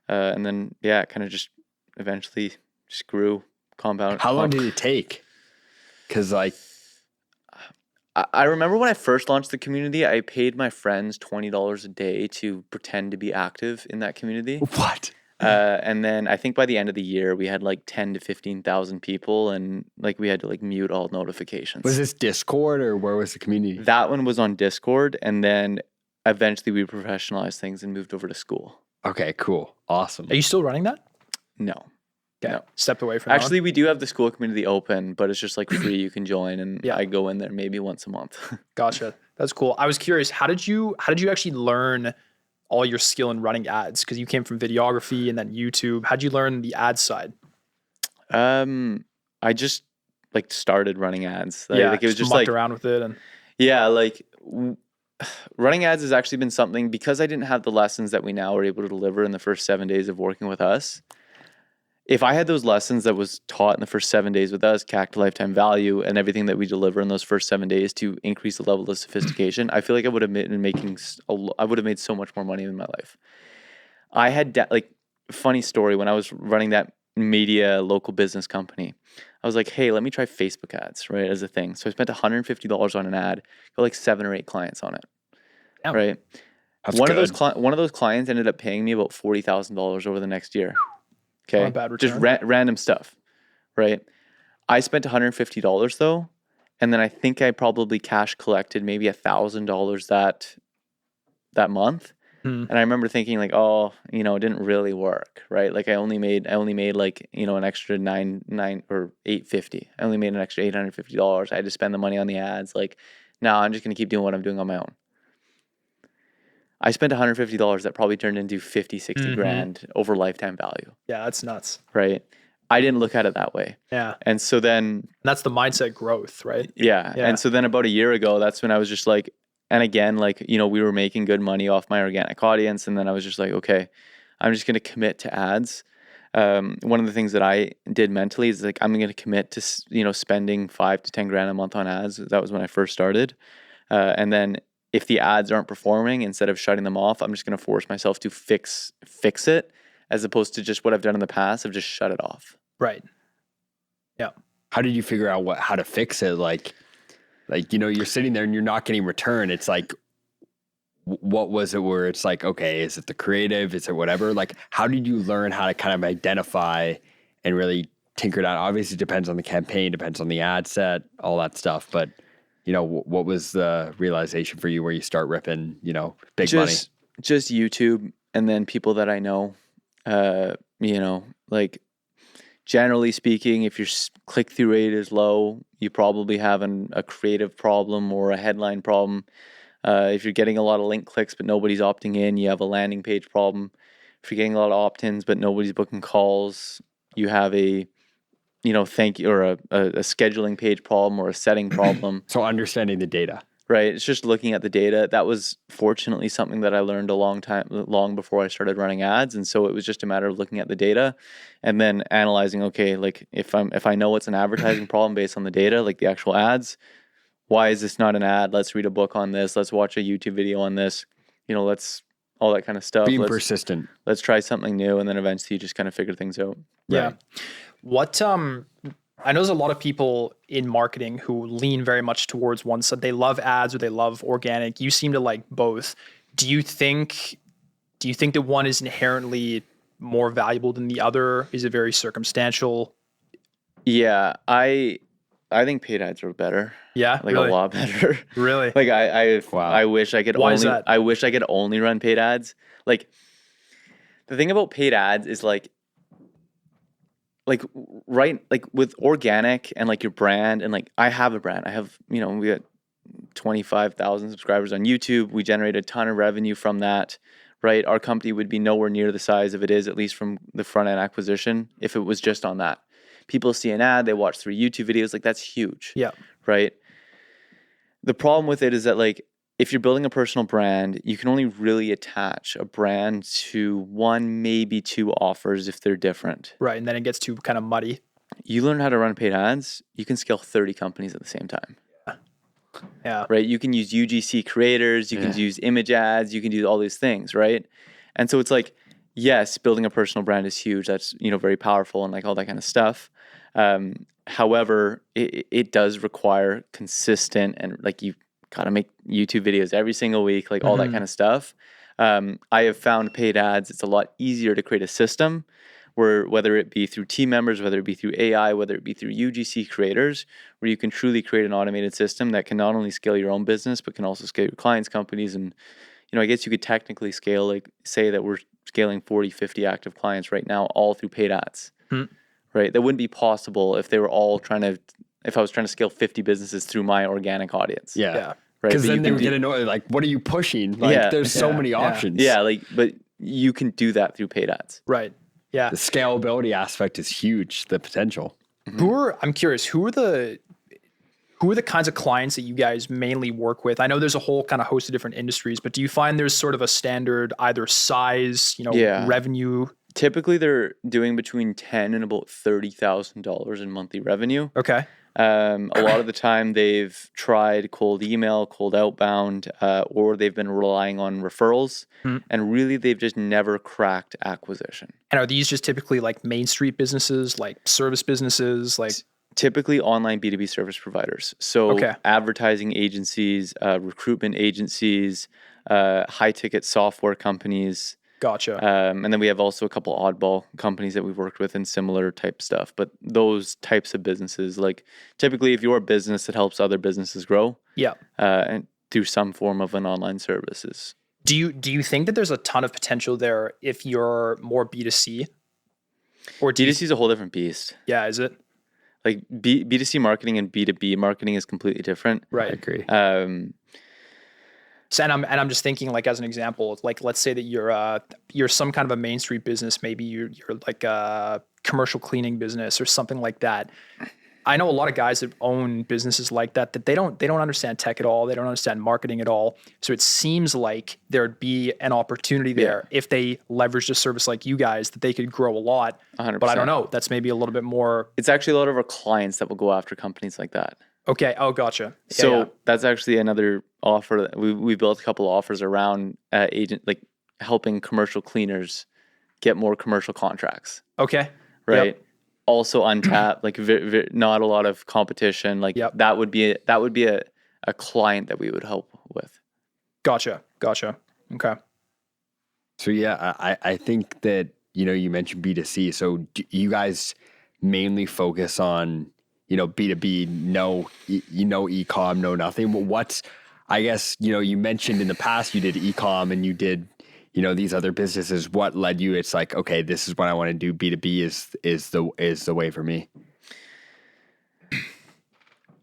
And then, yeah, kind of just eventually just grew, compound. How long did it take? Because like, I remember when I first launched the community, I paid my friends $20 a day to pretend to be active in that community. what? And then I think by the end of the year, we had like 10 to 15,000 people, and like we had to like mute all notifications. Was this Discord or where was the community? That one was on Discord, and then eventually we professionalized things and moved over to school. Okay, cool. Awesome. Are you still running that? No. Okay. No. Stepped away from that Actually, we do have the school community open, but it's just like free. You can join, and Yeah. I go in there maybe once a month. one? Gotcha. That's cool. I was curious, how did you actually learn all your skill in running ads? Because you came from videography and then YouTube. How'd you learn the ad side? I just like started running ads. Like it was just mucked like around with it and yeah, like running ads has actually been something because I didn't have the lessons that we now are able to deliver in the first 7 days of working with us. If I had those lessons that was taught in the first 7 days with us, CAC to lifetime value, and everything that we deliver in those first 7 days to increase the level of sophistication, I feel like I would have been making, I would have made so much more money in my life. I had like funny story when I was running that media local business company. I was like, hey, let me try Facebook ads, right, as a thing. So I spent $150 on an ad, got like 7 or 8 clients on it, Damn. right? That's One good. of those clients ended up paying me about $40,000 over the next year. Okay, Not a bad just return. random stuff, right? I spent $150 though, and then I think I probably cash collected maybe $1,000 that month. Hmm. And I remember thinking like, oh, it didn't really work, right? Like I only made like, an extra $9 or $850. I only made an extra $850. I had to spend the money on the ads. Like, now I'm just going to keep doing what I'm doing on my own. I spent $150 that probably turned into 50, 60 grand over lifetime value, Yeah, that's nuts. right? I didn't look at it that way. Yeah. And so then, And that's the mindset growth, right? yeah. Yeah. And so then about a year ago, that's when I was just like, and again, like, we were making good money off my organic audience. And then I was just like, okay, I'm just going to commit to ads. One of the things that I did mentally is like, I'm going to commit to, spending 5 to 10 grand a month on ads. That was when I first started. And then if the ads aren't performing, instead of shutting them off, I'm just going to force myself to fix it, as opposed to just what I've done in the past of just shut it off. Right. Yeah. How did you figure out how to fix it? Like, you're sitting there and you're not getting return. It's like, what was it where it's like, okay, is it the creative? Is it whatever? Like, how did you learn how to kind of identify and really tinker it out? Obviously, it depends on the campaign, depends on the ad set, all that stuff. But, what was the realization for you where you start ripping, big money? Just YouTube, and then people that I know, like generally speaking, if your click-through rate is low, you probably have a creative problem or a headline problem. If you're getting a lot of link clicks but nobody's opting in, you have a landing page problem. If you're getting a lot of opt-ins but nobody's booking calls, you have a thank you or a scheduling page problem or a setting problem. So understanding the data. Right. It's just looking at the data. That was fortunately something that I learned long before I started running ads. And so it was just a matter of looking at the data and then analyzing, okay, like if I know it's an advertising problem based on the data, like the actual ads, why is this not an ad? Let's read a book on this. Let's watch a YouTube video on this. Let's all that kind of stuff. Being persistent. Let's try something new. And then eventually you just kind of figure things out. Yeah. Right. What I know there's a lot of people in marketing who lean very much towards one side. They love ads or they love organic. You seem to like both. Do you think that one is inherently more valuable than the other? Is it very circumstantial? Yeah, I think paid ads are better. Yeah, Like really? a lot better. Really? Like Wow. I wish I could Why is that? I wish I could only run paid ads. Like the thing about paid ads is like right, like with organic and like your brand, and like I have a brand. I have, we got 25,000 subscribers on YouTube. We generate a ton of revenue from that, right? Our company would be nowhere near the size of it is, at least from the front end acquisition, if it was just on that. People see an ad, they watch 3 YouTube videos, like that's huge. Yeah. Right? The problem with it is that like if you're building a personal brand, you can only really attach a brand to 1, maybe 2 offers if they're different. Right. And then it gets too kind of muddy. You learn how to run paid ads, you can scale 30 companies at the same time. Yeah. Right? You can use UGC creators, you can use image ads, you can do all these things, right? And so it's like, yes, building a personal brand is huge. That's, very powerful and like all that kind of stuff. However, it does require consistent and like you got to make YouTube videos every single week, like all that kind of stuff. I have found paid ads, it's a lot easier to create a system where, whether it be through team members, whether it be through AI, whether it be through UGC creators, where you can truly create an automated system that can not only scale your own business, but can also scale your clients' companies. And, I guess you could technically scale, like say that we're scaling 40, 50 active clients right now, all through paid ads, right? That wouldn't be possible if they were all if I was trying to scale 50 businesses through my organic audience. Yeah. Yeah. Right. Because But then you they can would get annoyed. Like, what are you pushing? Like, Yeah. there's so many Yeah. options. Yeah, but you can do that through paid ads. Right. Yeah. The scalability aspect is huge, the potential. I'm curious, who are the kinds of clients that you guys mainly work with? I know there's a whole kind of host of different industries, but do you find there's sort of a standard either size, Yeah. revenue? Typically, they're doing between $10,000 and about $30,000 in monthly revenue. Okay. A lot of the time, they've tried cold email, cold outbound, or they've been relying on referrals, and really, they've just never cracked acquisition. And are these just typically like Main Street businesses, like service businesses, like? Typically, online B2B service providers. So, Okay. advertising agencies, recruitment agencies, high-ticket software companies. Gotcha. And then we have also a couple oddball companies that we've worked with in similar type stuff. But those types of businesses, like typically if you're a business that helps other businesses grow, Yeah. and through some form of an online services. Do you think that there's a ton of potential there if you're more B2C? Or D2C is a whole different beast. Yeah, is it? Like B2C marketing and B2B marketing is completely different. I Right. agree. So, and I'm just thinking, like, as an example, like let's say that you're some kind of a Main Street business, maybe you're like a commercial cleaning business or something like that. I know a lot of guys that own businesses like that they don't understand tech at all. They don't understand marketing at all. So it seems like there'd be an opportunity there if they leveraged a service like you guys that they could grow a lot. 100%. But I don't know. That's maybe a little bit more. It's actually a lot of our clients that will go after companies like that. Okay. Oh, gotcha. Yeah, So yeah. that's actually another offer that we built a couple of offers around like helping commercial cleaners get more commercial contracts. Okay. Right. Yep. Also untapped, like not a lot of competition. Like Yep. that would be a client that we would help with. Gotcha. Okay. So yeah, I think that, you mentioned B2C. So do you guys mainly focus on, B2B, no e-com, no nothing. But what's, I guess, you mentioned in the past you did e-com and you did, these other businesses. What led you? It's like, okay, this is what I want to do. B2B is the way for me.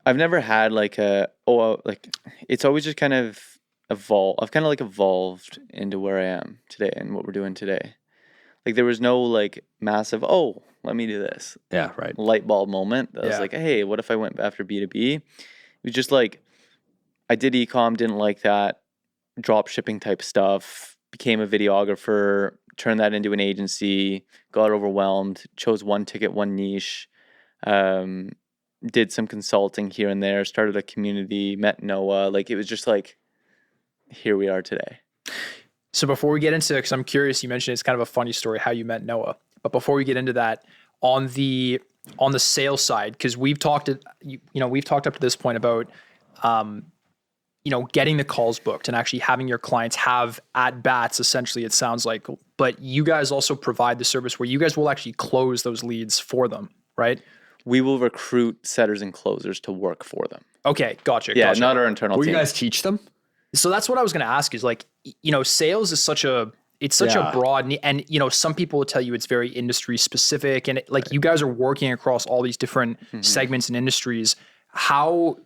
I've never had it's always just kind of evolved. I've kind of evolved into where I am today and what we're doing today. Like there was no massive, let me do this. Yeah, right. Light bulb moment. That was like, hey, what if I went after B2B? It was just I did e-com, didn't like that. Drop shipping type stuff, became a videographer, turned that into an agency, got overwhelmed, chose one ticket, one niche, did some consulting here and there, started a community, met Noah. It was just here we are today. So before we get into it, because I'm curious, you mentioned it's kind of a funny story how you met Noah. But before we get into that, on the sales side, because we've talked up to this point about getting the calls booked and actually having your clients have at bats, essentially, it sounds like. But you guys also provide the service where you guys will actually close those leads for them, right? We will recruit setters and closers to work for them. Okay, gotcha. Yeah, gotcha. not our internal Will team. you guys teach them? So that's what I was going to ask is sales is such a broad, and some people will tell you it's very industry specific, and you guys are working across all these different segments and industries. How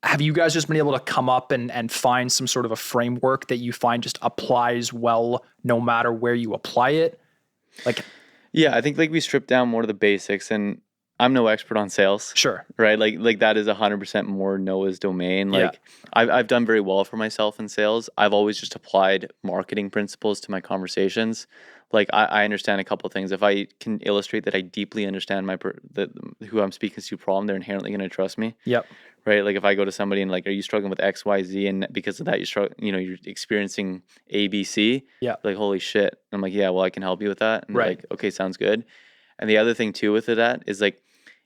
have you guys just been able to come up and find some sort of a framework that you find just applies well no matter where you apply it? Yeah, I think we strip down more to the basics, and I'm no expert on sales. Sure. Right? Like that is 100% more Noah's domain. I've done very well for myself in sales. I've always just applied marketing principles to my conversations. I understand a couple of things. If I can illustrate that I deeply understand who I'm speaking to problem, they're inherently going to trust me. Yep. Right? If I go to somebody and are you struggling with X, Y, Z, and because of that you're experiencing A, B, C. Yeah. Holy shit. And I'm yeah, well I can help you with that. And right. Okay, sounds good. And the other thing too with that is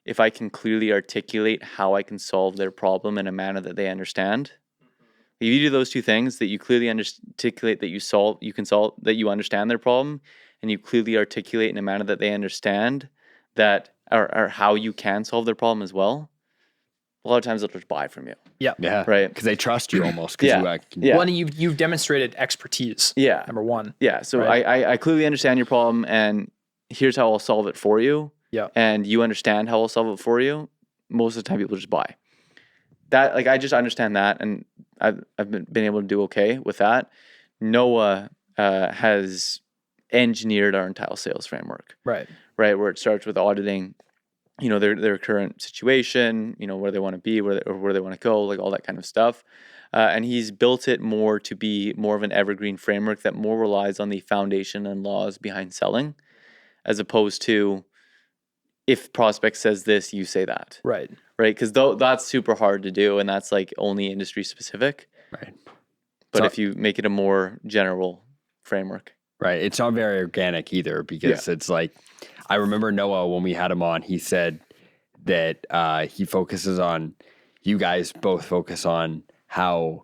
if I can clearly articulate how I can solve their problem in a manner that they understand, If you do those two things, that you clearly articulate that that you understand their problem, and you clearly articulate in a manner that they understand that or how you can solve their problem as well, a lot of times they'll just buy from you. Yeah. Yeah. Right. Because they trust you almost. Cause Yeah. you, Yeah. Well, and you've demonstrated expertise. Yeah. Number one. Yeah. So Right. I clearly understand your problem, and here's how I'll solve it for you. Yeah. And you understand how I'll solve it for you. Most of the time people just buy. That, like, I just understand that, and I've been able to do okay with that. Noah has engineered our entire sales framework, Right. where it starts with auditing, their current situation, where they want to be, where they want to go, like all that kind of stuff. And he's built it more to be more of an evergreen framework that more relies on the foundation and laws behind selling, as opposed to, if prospect says this, you say that. Right. Right. Because that's super hard to do, and that's like only industry specific. right. But So- if you make it a more general framework. Right. It's not very organic either, because it's like, I remember Noah, when we had him on, he said that you guys both focus on how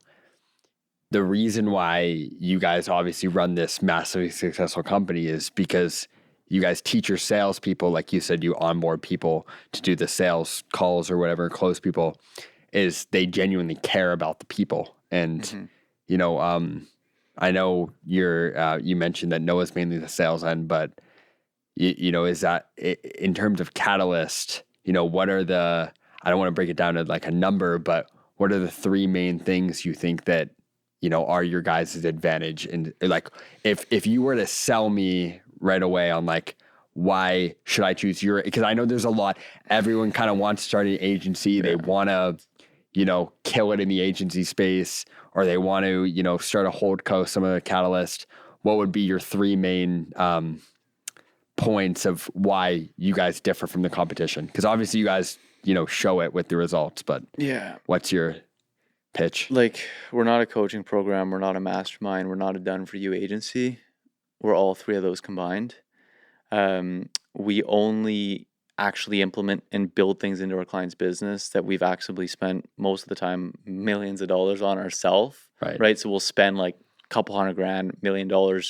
the reason why you guys obviously run this massively successful company is because you guys teach your salespeople, like you said, you onboard people to do the sales calls or whatever, close people, is they genuinely care about the people. And, I know you mentioned that Noah's mainly the sales end, but is that in terms of Catalyst, what are I don't want to break it down to like a number, but what are the three main things you think that, are your guys' advantage? And like, if you were to sell me right away on like, why should I choose because I know there's a lot, everyone kind of wants to start an agency. They want to, kill it in the agency space, or they want to, start a holdco, some of the Catalyst. What would be your three main points of why you guys differ from the competition? Because obviously you guys, show it with the results, but what's your pitch? Like, we're not a coaching program. We're not a mastermind. We're not a done-for-you agency. We're all three of those combined. We only actually implement and build things into our client's business that we've actively spent most of the time millions of dollars on ourselves. Right. So we'll spend like a couple $100,000, $1 million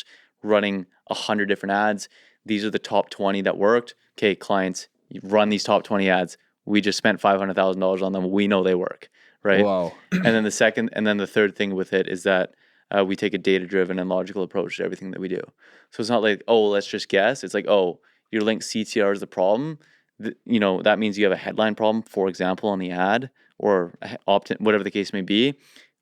running 100 different ads. These are the top 20 that worked. Okay, clients, you run these top 20 ads. We just spent $500,000 on them. We know they work. Right. Whoa. And then the third thing with it is that we take a data-driven and logical approach to everything that we do. So it's not like, oh, let's just guess. It's like, oh, your link CTR is the problem. That means you have a headline problem, for example, on the ad, or opt-in, whatever the case may be.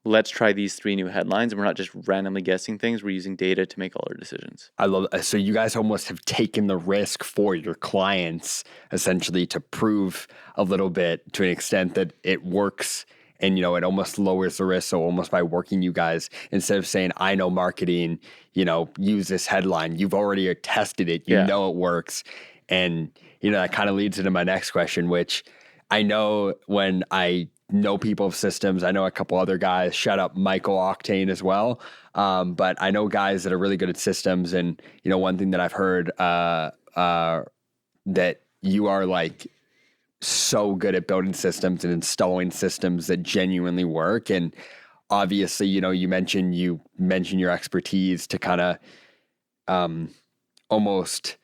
Let's try these 3 new headlines, and we're not just randomly guessing things. We're using data to make all our decisions. I love it. So you guys almost have taken the risk for your clients, essentially, to prove a little bit, to an extent, that it works. And, it almost lowers the risk. So almost by working you guys, instead of saying, I know marketing, use this headline, you've already tested it, you know it works. And, that kind of leads into my next question, which I know when I know people of systems, I know a couple other guys, shout out Michael Octane as well. But I know guys that are really good at systems. And, one thing that I've heard that you are like so good at building systems and installing systems that genuinely work. And obviously, you mentioned your expertise to kind of almost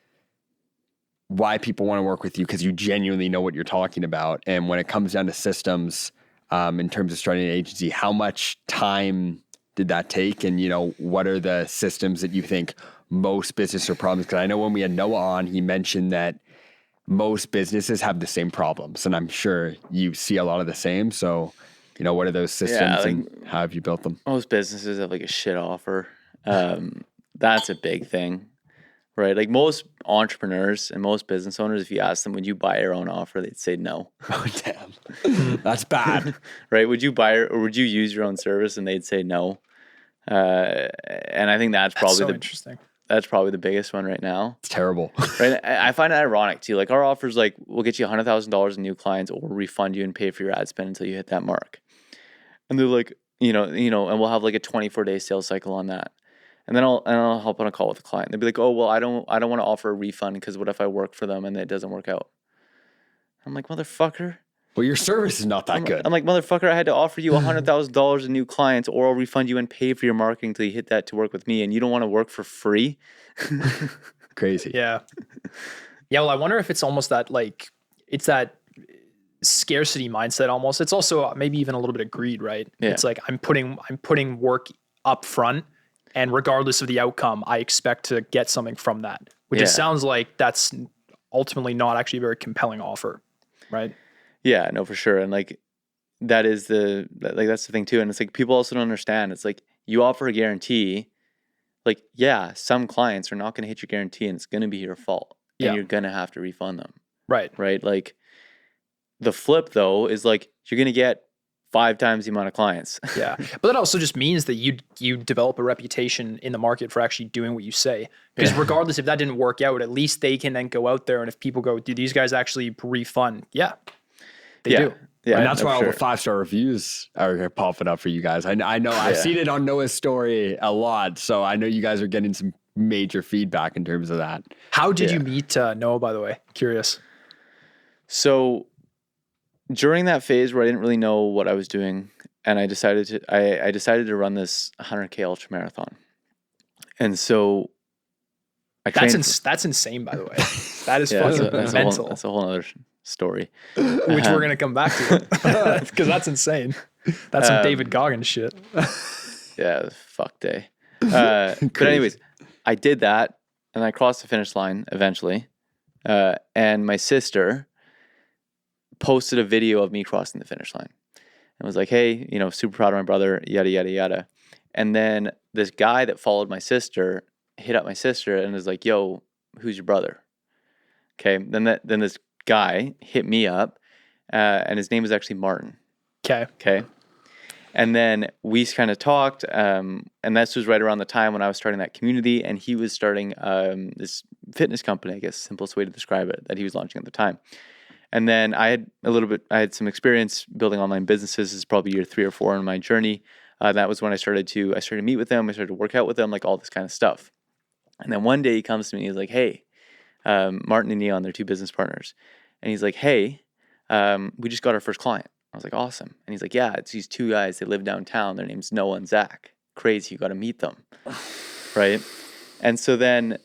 why people want to work with you, because you genuinely know what you're talking about. And when it comes down to systems, in terms of starting an agency, how much time did that take? And, what are the systems that you think most business or problems? Because I know when we had Noah on, he mentioned that most businesses have the same problems, and I'm sure you see a lot of the same. So, what are those systems and how have you built them? Most businesses have like a shit offer. That's a big thing. Right. Like most entrepreneurs and most business owners, if you ask them, would you buy your own offer? They'd say no. Oh, damn. That's bad. Right. Would you buy or would you use your own service? And they'd say no. And I think that's probably interesting. That's probably the biggest one right now. It's terrible. Right. I find it ironic too. Like our offers, like we'll get you $100,000 in new clients or refund you and pay for your ad spend until you hit that mark. And they're like, and we'll have like a 24-day sales cycle on that. And then I'll hop on a call with the client. They'll be like, oh, well, I don't want to offer a refund because what if I work for them and it doesn't work out? I'm like, motherfucker, Well, your service is not that good. I'm like, motherfucker, I had to offer you $100,000 in new clients, or I'll refund you and pay for your marketing until you hit that to work with me, and you don't want to work for free. Crazy. Yeah. Yeah. Well, I wonder if it's almost that like, it's that scarcity mindset almost. It's also maybe even a little bit of greed, right? Yeah. It's like I'm putting work up front, and regardless of the outcome, I expect to get something from that, which it sounds like that's ultimately not actually a very compelling offer, right? Yeah, no, for sure. And like that's the thing too. And it's like people also don't understand. It's like you offer a guarantee. Like, yeah, some clients are not going to hit your guarantee, and it's going to be your fault, and you're going to have to refund them. Right. Right. Like the flip though is like you're going to get 5 times the amount of clients. Yeah. But that also just means that you develop a reputation in the market for actually doing what you say. Because regardless if that didn't work out, at least they can then go out there, and if people go, do these guys actually refund? Yeah, they do. Yeah. And that's why all the 5-star reviews are popping up for you guys. I know I've seen it on Noah's story a lot. So I know you guys are getting some major feedback in terms of that. How did you meet Noah, by the way? Curious. So during that phase where I didn't really know what I was doing, and I decided to run this 100K ultra marathon. And so I trained. That's insane, by the way. That is fucking mental. That's a whole other story. Which we're going to come back to. Because that's insane. That's some David Goggins shit. Yeah, fuck day. But anyways, I did that, and I crossed the finish line eventually. And my sister posted a video of me crossing the finish line. And was like, hey, super proud of my brother, yada, yada, yada. And then this guy that followed my sister hit up my sister and was like, yo, who's your brother? Okay. Then this guy hit me up, and his name was actually Martin. Okay. And then we kind of talked, and this was right around the time when I was starting that community, and he was starting this fitness company, I guess, simplest way to describe it, that he was launching at the time. And then I had some experience building online businesses. This is probably year 3 or 4 in my journey. That was when I started to meet with him. I started to work out with him, like all this kind of stuff. And then one day he comes to me, he's like, hey, Martin and Neon, they're 2 business partners. And he's like, hey, we just got our first client. I was like, awesome. And he's like, yeah, it's these 2 guys. They live downtown. Their name's Noah and Zach. Crazy. You got to meet them. Right. And so then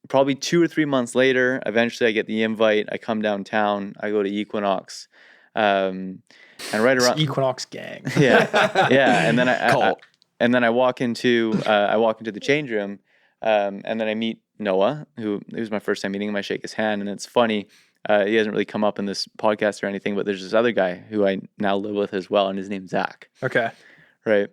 probably 2 or 3 months later, eventually I get the invite. I come downtown. I go to Equinox. And right around Equinox gang. Yeah. And then I walk into the change room. And then I meet Noah, who it was my first time meeting him. I shake his hand, and it's funny. He hasn't really come up in this podcast or anything, but there's this other guy who I now live with as well, and his name's Zach. Okay. Right.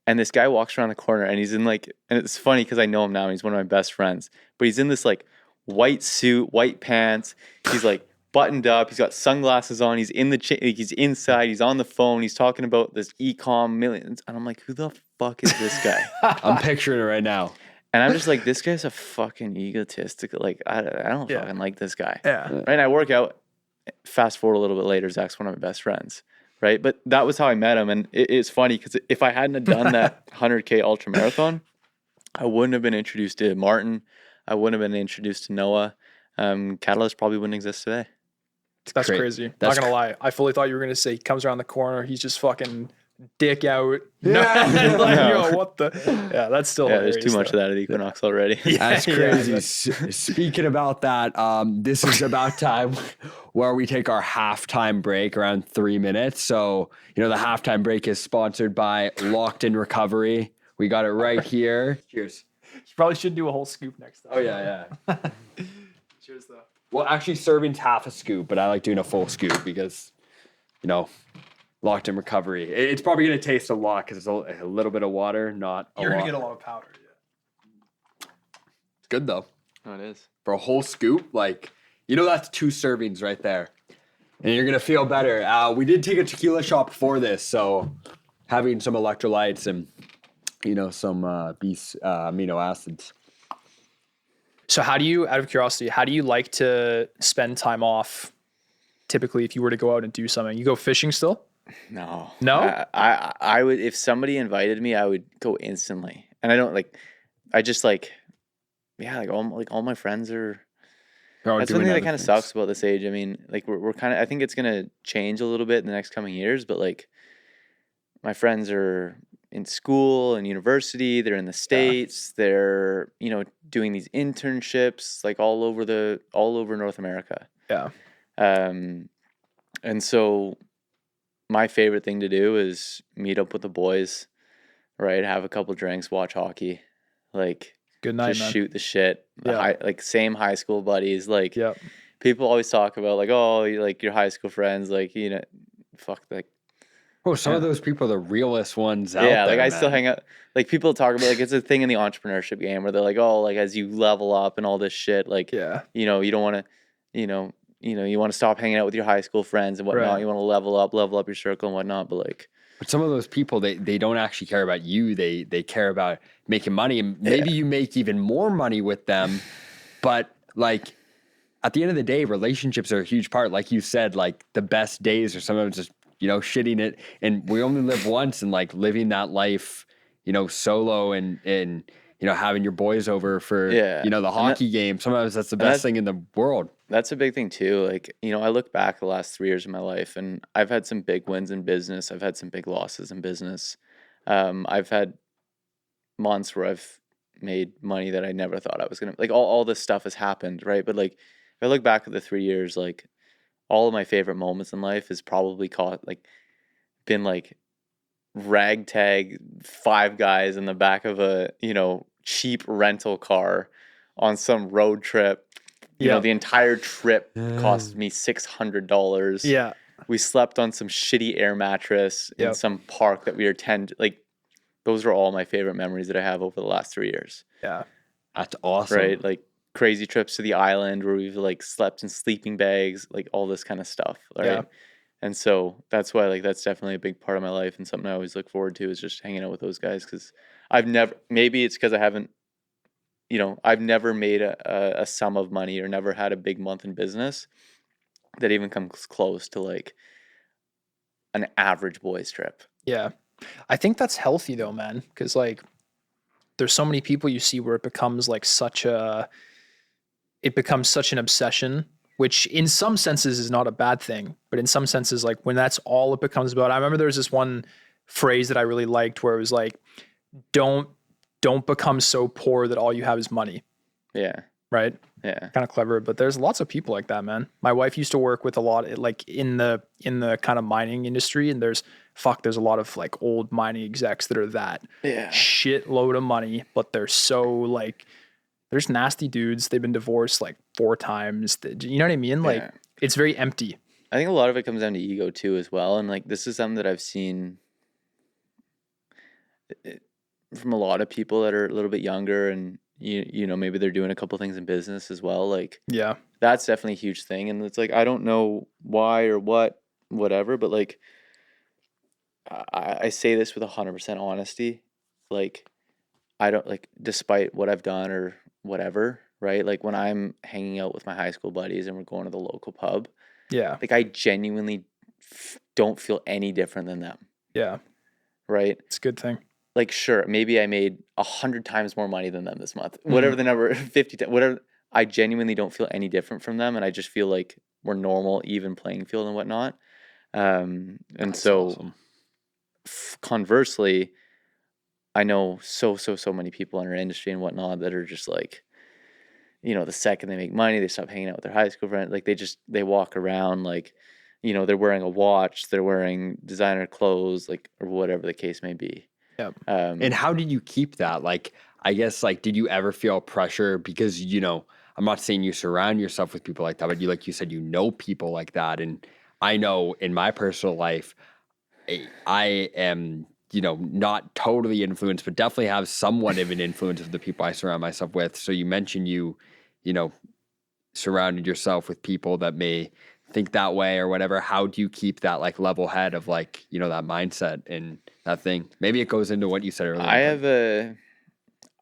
And this guy walks around the corner, and he's in and it's funny because I know him now, and he's one of my best friends, but he's in this like white suit, white pants. He's like buttoned up. He's got sunglasses on. He's he's inside. He's on the phone. He's talking about this e-com millions. And I'm like, who the fuck is this guy? I'm picturing it right now. And I'm just like, this guy's a fucking egotistical. Like, I don't fucking like this guy. Yeah. Right. And I work out. Fast forward a little bit later, Zach's one of my best friends. Right. But that was how I met him. And it's funny because if I hadn't have done that 100K ultra marathon, I wouldn't have been introduced to Martin. I wouldn't have been introduced to Noah. Catalyst probably wouldn't exist today. That's crazy. Not going to lie. I fully thought you were going to say he comes around the corner. He's just fucking dick out. No. What the? Yeah, that's still there's too much of that at Equinox already. That's crazy. Speaking about that, this is about time where we take our halftime break around 3 minutes. So, the halftime break is sponsored by Locked In Recovery. We got it right here. Cheers. You probably should do a whole scoop next time. Oh, yeah. Cheers, though. Well, actually, serving's half a scoop, but I like doing a full scoop because, Locked In Recovery. It's probably going to taste a lot because it's a little bit of water, not a lot. You're going to get a lot of powder, yeah. It's good, though. Oh, it is. For a whole scoop, that's 2 servings right there. And you're going to feel better. We did take a tequila shot before this, so having some electrolytes and, some amino acids. So out of curiosity, how do you like to spend time off typically if you were to go out and do something? You go fishing still? No. No? I would, if somebody invited me, I would go instantly. And I don't all my friends are, Or That's doing one thing that other kind of things. sucks about this age. I mean, like we're kind of, I think it's going to change a little bit in the next coming years, but like my friends are in school and university, they're in the States, they're, doing these internships like all over North America. Yeah. And so my favorite thing to do is meet up with the boys, right? Have a couple drinks, watch hockey, like Good night, just man. shoot the shit. Yeah. Like same high school buddies. Like Yep. people always talk about like, oh, like your high school friends, like, fuck, like, Oh, some of yeah. those people are the realest ones out Yeah, there, like I man. still hang out. Like people talk about like it's a thing in the entrepreneurship game where they're like, oh, like as you level up and all this shit, like Yeah. you don't want to, you want to stop hanging out with your high school friends and whatnot. Right. You want to level up your circle and whatnot. But like, But some of those people, they don't actually care about you. They care about making money, and maybe you make even more money with them. But like at the end of the day, relationships are a huge part. Like you said, like the best days are sometimes just shitting it, and we only live once, and like living that life, solo and having your boys over for yeah, the hockey game. Sometimes that's the and best thing in the world. that's a big thing too. Like, I look back the last 3 years of my life and I've had some big wins in business. I've had some big losses in business. I've had months where I've made money that I never thought I was gonna, like all this stuff has happened, right? But like if I look back at the 3 years, like all of my favorite moments in life is probably been like ragtag 5 guys in the back of a, cheap rental car on some road trip. Yeah. The entire trip cost me $600. Yeah. We slept on some shitty air mattress in Yep. some park that we attend. Like, those are all my favorite memories that I have over the last 3 years. Yeah. That's awesome. Right? Like crazy trips to the island where we've like slept in sleeping bags, like all this kind of stuff. Right. Yeah. And so that's why like that's definitely a big part of my life and something I always look forward to is just hanging out with those guys because maybe it's because I haven't, I've never made a sum of money or never had a big month in business that even comes close to like an average boys trip. Yeah. I think that's healthy though, man. Cause like there's so many people you see where it becomes such an obsession, which in some senses is not a bad thing. But in some senses, like when that's all it becomes about, I remember there was this one phrase that I really liked where it was like, don't become so poor that all you have is money. Yeah. Right. Yeah. Kind of clever, but there's lots of people like that, man. My wife used to work with a lot like in the kind of mining industry, and there's a lot of like old mining execs that are that shitload of money, but they're so like there's nasty dudes. They've been divorced like 4 times. You know what I mean? Like it's very empty. I think a lot of it comes down to ego too as well. And like this is something that I've seen from a lot of people that are a little bit younger and maybe they're doing a couple things in business as well. Like that's definitely a huge thing. And it's like I don't know why or whatever, but like I say this with 100% honesty. Like I don't like despite what I've done or whatever, right? Like when I'm hanging out with my high school buddies and we're going to the local pub, like I genuinely don't feel any different than them. Yeah. Right? It's a good thing. Like, sure, maybe I made 100 times more money than them this month. Whatever the number, 50, whatever. I genuinely don't feel any different from them. And I just feel like we're normal, even playing field and whatnot. And That's so awesome. Conversely, I know so many people in our industry and whatnot that are just like, the second they make money, they stop hanging out with their high school friends. Like they walk around like, they're wearing a watch, they're wearing designer clothes, like, or whatever the case may be. Yeah. And how did you keep that? Like, I guess, like, did you ever feel pressure? Because, I'm not saying you surround yourself with people like that, but like you said, people like that. And I know in my personal life, I am, not totally influenced, but definitely have somewhat of an influence of the people I surround myself with. So you mentioned you surrounded yourself with people that may think that way or whatever. How do you keep that like level head of like, that mindset and that thing? Maybe it goes into what you said earlier.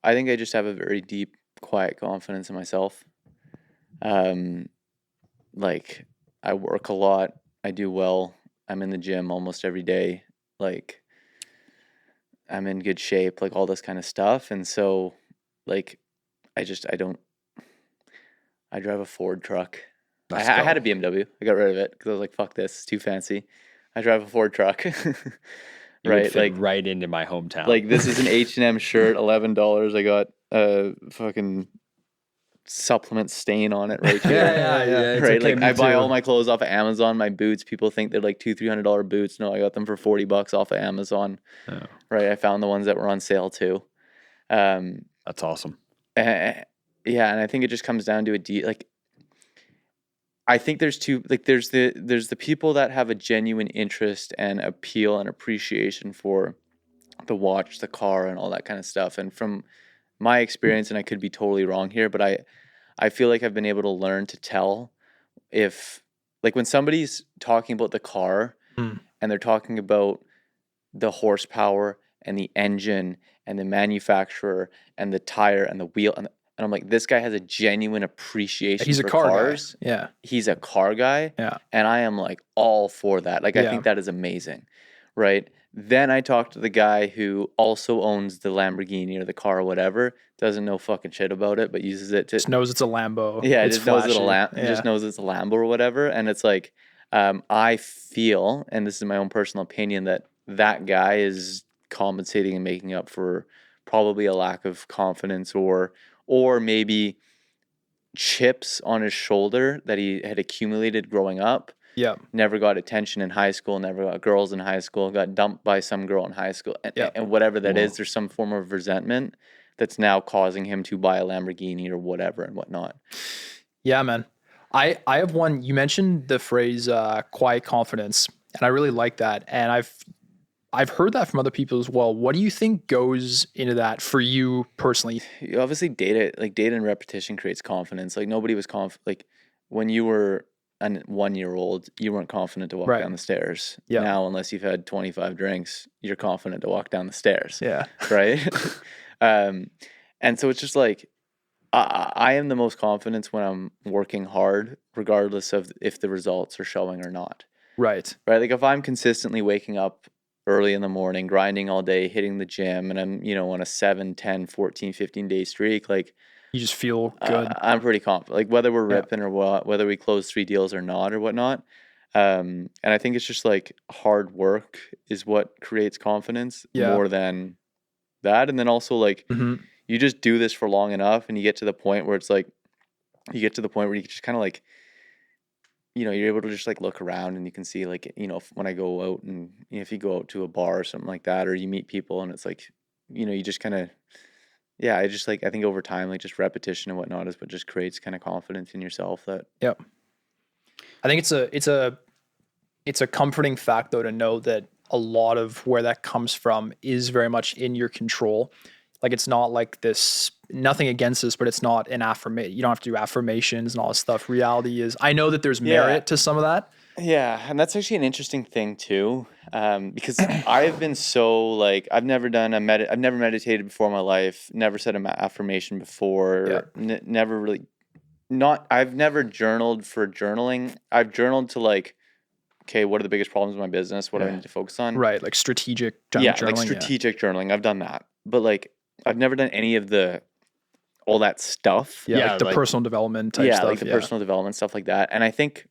I think I just have a very deep, quiet confidence in myself. Like I work a lot. I do well. I'm in the gym almost every day. Like I'm in good shape, like all this kind of stuff. And so like, I drive a Ford truck. I Let's had go. a BMW. I got rid of it because I was like, fuck this, it's too fancy. I drive a Ford truck. You would Right? fit right into my hometown. Like this is an H&M shirt, $11. I got a fucking supplement stain on it right here. Yeah. It's Right? okay, Like me I buy too. all my clothes off of Amazon. My boots, people think they're like $200-$300 boots. No, I got them for $40 off of Amazon. Oh, Right? I found the ones that were on sale too. Um, that's awesome. yeah, and I think it just comes down to like I think there's two, like there's the people that have a genuine interest and appeal and appreciation for the watch, the car, and all that kind of stuff. And from my experience, and I could be totally wrong here, but I feel like I've been able to learn to tell if, like, when somebody's talking about the car Mm. and they're talking about the horsepower and the engine and the manufacturer and the tire and the wheel, and I'm like, this guy has a genuine appreciation He's a for car cars. guy. Yeah. He's a car guy. Yeah. And I am like all for that. Like, I Yeah. think that is amazing. Right. Then I talked to the guy who also owns the Lamborghini or the car or whatever, doesn't know fucking shit about it, but uses it to, Just knows it's a Lambo. yeah, It's just knows it's a flashy. just Yeah. knows it's a Lambo or whatever. And it's like, I feel, and this is my own personal opinion, that that guy is compensating and making up for probably a lack of confidence or maybe chips on his shoulder that he had accumulated growing up. Yeah. Never got attention in high school, never got girls in high school, got dumped by some girl in high school, and, Yeah. and whatever that is, Whoa. there's some form of resentment that's now causing him to buy a Lamborghini or whatever and whatnot. Yeah, man. I have one. You mentioned the phrase quiet confidence, and I really like that. And I've heard that from other people as well. What do you think goes into that for you personally? Obviously, data and repetition creates confidence. Like nobody was like when you were a 1-year-old, you weren't confident to walk Right. down the stairs. Yeah. Now, unless you've had 25 drinks, you're confident to walk down the stairs. Yeah. Right. And so it's just like I am the most confident when I'm working hard, regardless of if the results are showing or not. Right. Right. Like if I'm consistently waking up early in the morning, grinding all day, hitting the gym, and I'm, on a 7, 10, 14, 15-day streak, like You just feel good. I'm pretty confident. Like whether we're Yeah. ripping or what, whether we close 3 deals or not or whatnot. And I think it's just like hard work is what creates confidence Yeah. more than that. And then also like Mhm. you just do this for long enough and you get to the point where it's like, you get to the point where you just kind of like, you're able to just like look around and you can see like, when I go out and if you go out to a bar or something like that, or you meet people and it's like, you just kind of, yeah, I just like, I think over time, like just repetition and whatnot is what just creates kind of confidence in yourself that, Yep. I think it's a comforting fact though to know that a lot of where that comes from is very much in your control. Like it's not like this, nothing against this, but it's not an affirmation. You don't have to do affirmations and all this stuff. Reality is, I know that there's merit to some of that. yeah. And that's actually an interesting thing too. Because I've been so like, I've never done I've never meditated before in my life, never said an affirmation before, never really, I've never journaled for journaling. I've journaled to like, okay, what are the biggest problems in my business? What do I need to focus on? Right. Like strategic Yeah, journaling. like strategic journaling. I've done that. But like, I've never done any of all that stuff. Yeah. Like the personal development type stuff. Like the personal development stuff like that. And I think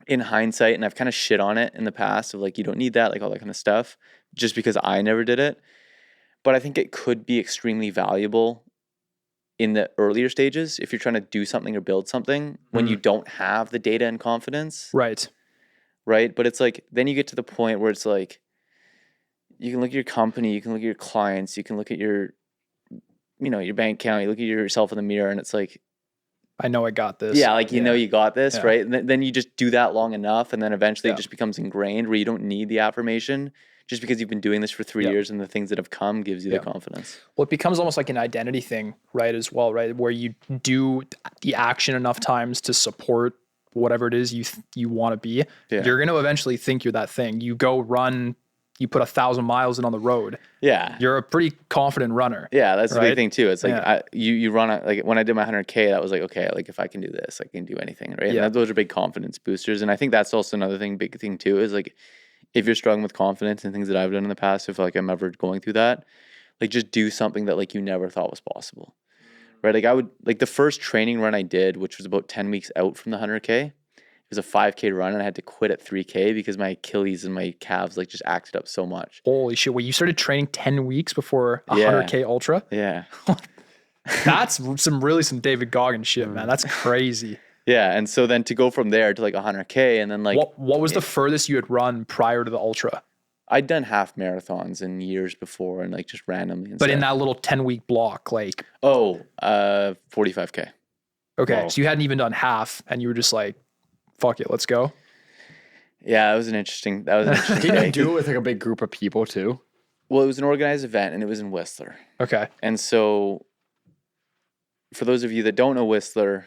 in hindsight, and I've kind of shit on it in the past of like, you don't need that, like all that kind of stuff, just because I never did it. But I think it could be extremely valuable in the earlier stages if you're trying to do something or build something when you don't have the data and confidence. Right. Right. But it's like, then you get to the point where it's like, you can look at your company, you can look at your clients, you can look at your, your bank account, you look at yourself in the mirror and it's like, I know I got this. yeah, like, you got this, Yeah. right? And then you just do that long enough and then eventually Yeah. it just becomes ingrained where you don't need the affirmation just because you've been doing this for 3 years and the things that have come gives you the confidence. Well, it becomes almost like an identity thing, right? As well, right? Where you do the action enough times to support whatever it is you want to be. Yeah. You're going to eventually think you're that thing. You go run, you put 1,000 miles in on the road. Yeah. You're a pretty confident runner. Yeah, that's the big right? thing too. It's like Yeah. you run like when I did my 100K, that was like, okay, like if I can do this, I can do anything, right? Yeah. And those are big confidence boosters. And I think that's also another big thing too, is like if you're struggling with confidence and things that I've done in the past, if like I'm ever going through that, like just do something that like you never thought was possible, right? Like I would like the first training run I did, which was about 10 weeks out from the 100K. It was a 5K run, and I had to quit at 3K because my Achilles and my calves like just acted up so much. Holy shit. Wait, you started training 10 weeks before a Yeah. 100K ultra? Yeah. That's some David Goggins shit, man. That's crazy. Yeah. And so then to go from there to like 100K, and then like What was the furthest you had run prior to the ultra? I'd done half marathons in years before and like just randomly. And But in stuff. that little 10-week block, like, 45K. okay, Whoa. so you hadn't even done half and you were just like, fuck it, let's go. Yeah, that was an interesting Did you day. do it with like a big group of people too? Well, it was an organized event and it was in Whistler. Okay. And so for those of you that don't know Whistler,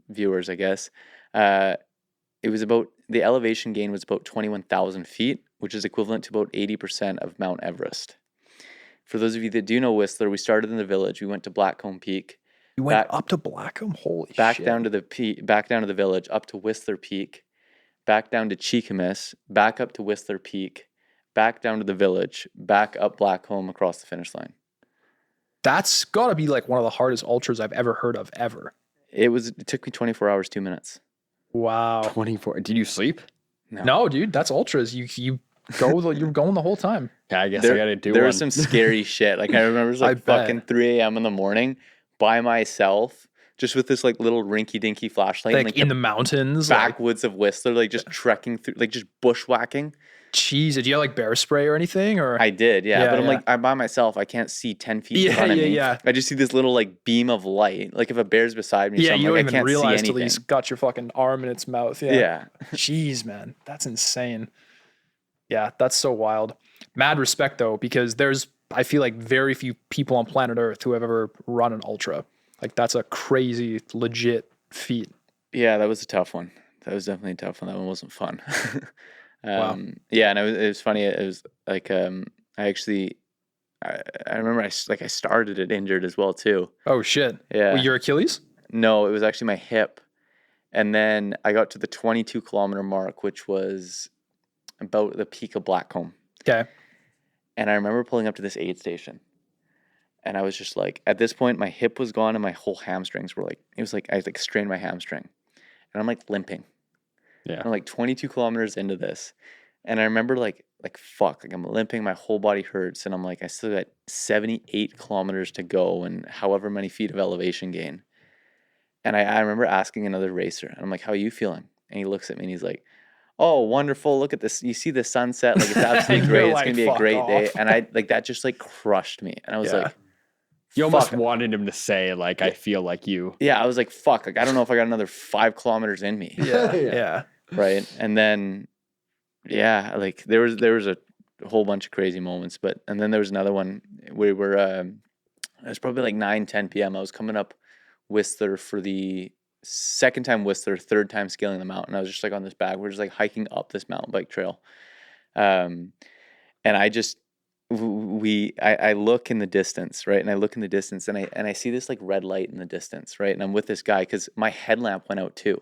viewers, I guess, it was about, the elevation gain was about 21,000 feet, which is equivalent to about 80% of Mount Everest. For those of you that do know Whistler, we started in the village. We went to Blackcomb Peak, You went Back- up to Blackham? Holy back shit. down to the peak, back down to the village, up to Whistler Peak, back down to Cheekamus, back up to Whistler Peak, back down to the village, back up Blackcomb across the finish line. That's got to be like one of the hardest ultras I've ever heard of, ever. It took me 24 hours, 2 minutes. Wow. 24. Did you sleep? No, dude, that's ultras. You're going the whole time. Yeah, I guess I gotta do There one. was some scary shit. Like I remember it was I like bet. fucking 3 a.m. in the morning by myself, just with this like little rinky dinky flashlight, Like in the mountains. Like, backwoods of Whistler, like just trekking through, like just bushwhacking. jeez, did you have like bear spray or anything? Or I did, yeah. Yeah, But I'm yeah. like, I'm by myself. I can't see 10 feet in Yeah, front of yeah, me. yeah. I just see this little like beam of light. Like if a bear's beside me, or yeah, something, you don't like, I even can't see realize till anything. he's got your fucking arm in its mouth. Yeah. Yeah. Jeez, man. That's insane. Yeah, that's so wild. Mad respect though, because I feel like very few people on planet Earth who have ever run an ultra. Like that's a crazy, legit feat. Yeah, that was a tough one. That was definitely a tough one. That one wasn't fun. Wow. Yeah, and it was funny. It was like I remember I started it injured as well too. Oh shit. Yeah. Well, your Achilles? No, it was actually my hip. And then I got to the 22-kilometer mark, which was about the peak of Blackcomb. Okay. And I remember pulling up to this aid station. And I was just like, at this point, my hip was gone and my whole hamstrings were like, it was like I like strained my hamstring. And I'm like limping. Yeah. I'm like 22 kilometers into this. And I remember like fuck, like I'm limping, my whole body hurts. And I'm like, I still got 78 kilometers to go and however many feet of elevation gain. And I remember asking another racer, and I'm like, how are you feeling? And he looks at me and he's like, oh, wonderful. Look at this. You see the sunset. Like, it's absolutely You're great. It's like, going to be a "Fuck great day. off." And I like that just like crushed me. And I was Yeah. like, You almost fuck. wanted him to say, like, I feel like you. Yeah, I was like, fuck. Like, I don't know if I got another 5 kilometers in me. Yeah. Yeah. Yeah. Right. And then, yeah, like there was a whole bunch of crazy moments. And then there was another one where we were, it was probably like 9, 10 p.m. I was coming up Whistler for the second time Whistler, third time scaling the mountain. I was just like on this bag. We're just like hiking up this mountain bike trail. And I just, I look in the distance, right? And I look in the distance and I see this like red light in the distance, right? And I'm with this guy because my headlamp went out too.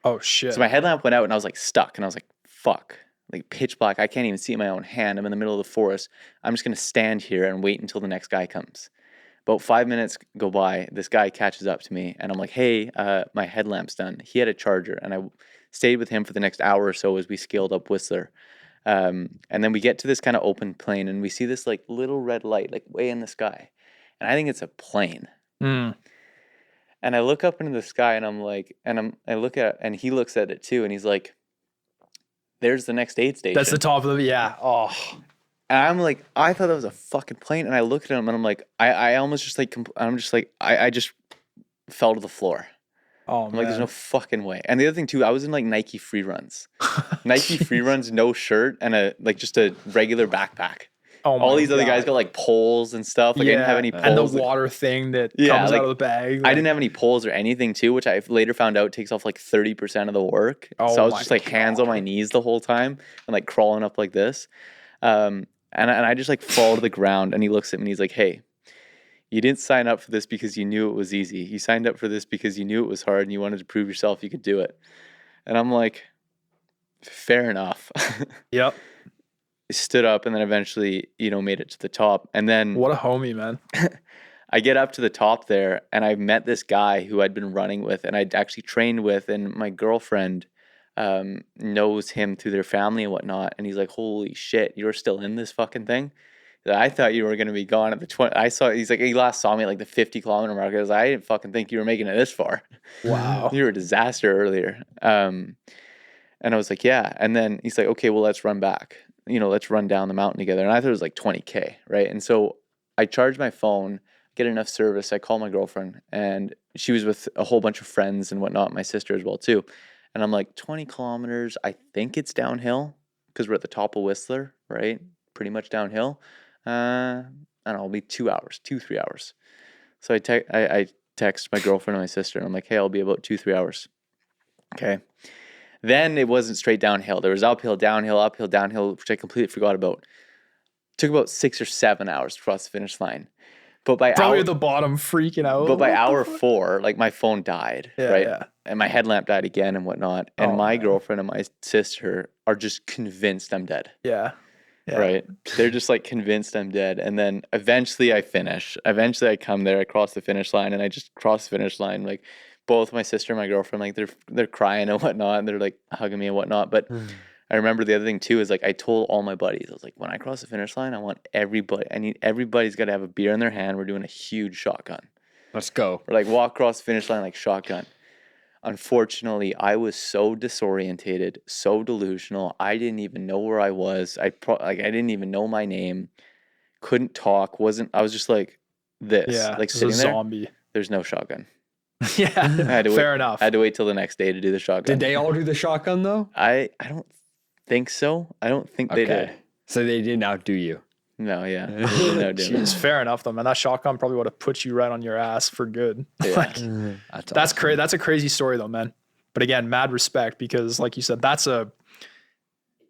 Oh shit. So my headlamp went out and I was like stuck and I was like, fuck, like pitch black. I can't even see my own hand. I'm in the middle of the forest. I'm just going to stand here and wait until the next guy comes. About 5 minutes go by. This guy catches up to me and I'm like, hey, my headlamp's done. He had a charger and I stayed with him for the next hour or so as we scaled up Whistler. And then we get to this kind of open plain and we see this like little red light like way in the sky. And I think it's a plane. Mm. And I look up into the sky and I'm like, I look at, and he looks at it too. And he's like, there's the next aid station. That's the top of the, yeah. Oh, And I'm like, I thought that was a fucking plane. And I look at him and I'm like, I almost just like, I'm just like, I just fell to the floor. oh I'm man. like, there's no fucking way. And the other thing too, I was in like Nike free runs. Nike free runs, no shirt and just a regular backpack. Oh All my these other God. guys got like poles and stuff. Like I didn't have any poles. And the Like, water thing that Yeah, comes like, out of the bag. I didn't have any poles or anything too, which I later found out takes off like 30% of the work. Oh So I was my just like hands on my knees the whole time and like crawling up like this. And I just like fall to the ground and he looks at me and he's like, hey, you didn't sign up for this because you knew it was easy. You signed up for this because you knew it was hard and you wanted to prove yourself you could do it. And I'm like, fair enough. Yep. Stood up and then eventually, made it to the top. And then What a homie, man. I get up to the top there, and I met this guy who I'd been running with, and I'd actually trained with, and my girlfriend knows him through their family and whatnot. And he's like, "Holy shit, you're still in this fucking thing?" I thought you were gonna be gone at the 20. He's like, he last saw me at like the 50-kilometer mark. I was like, I didn't fucking think you were making it this far. Wow. You were a disaster earlier. And I was like, yeah. And then he's like, okay, well, let's run back. Let's run down the mountain together. And I thought it was like 20K, right? And so I charge my phone, get enough service. I call my girlfriend, and she was with a whole bunch of friends and whatnot, my sister as well too. And I'm like, 20 kilometers, I think it's downhill because we're at the top of Whistler, right? Pretty much downhill. I don't know, it'll be 2 hours, 3 hours. So I text my girlfriend and my sister, and I'm like, hey, I'll be about 2-3 hours. Okay. Then it wasn't straight downhill. There was uphill, downhill, which I completely forgot about. Took about 6 or 7 hours to cross the finish line. But by Probably at the bottom freaking out. But by hour 4, like my phone died, right? Yeah. And my headlamp died again and whatnot. And my girlfriend and my sister are just convinced I'm dead. Yeah. Right? They're just like convinced I'm dead. And then eventually I finish. Eventually I come there, I cross the finish line, and I just cross the finish line. Like both my sister and my girlfriend, like they're crying and whatnot, and they're like hugging me and whatnot. But I remember the other thing too is like I told all my buddies, I was like, when I cross the finish line, everybody's got to have a beer in their hand. We're doing a huge shotgun. Let's go. We're like walk across the finish line like shotgun. Unfortunately, I was so disorientated, so delusional. I didn't even know where I was. I didn't even know my name. Couldn't talk. I was just like this. Yeah. Like Sitting sitting there. Zombie. There's no shotgun. Yeah. Fair enough. I had to wait till the next day to do the shotgun. Did they all do the shotgun though? I don't think so. I don't think they did. So they didn't outdo you. No, yeah. No, Jeez, fair enough though, man. That shotgun probably would have put you right on your ass for good. Yeah. That's crazy. That's a crazy story though, man. But again, mad respect, because like you said,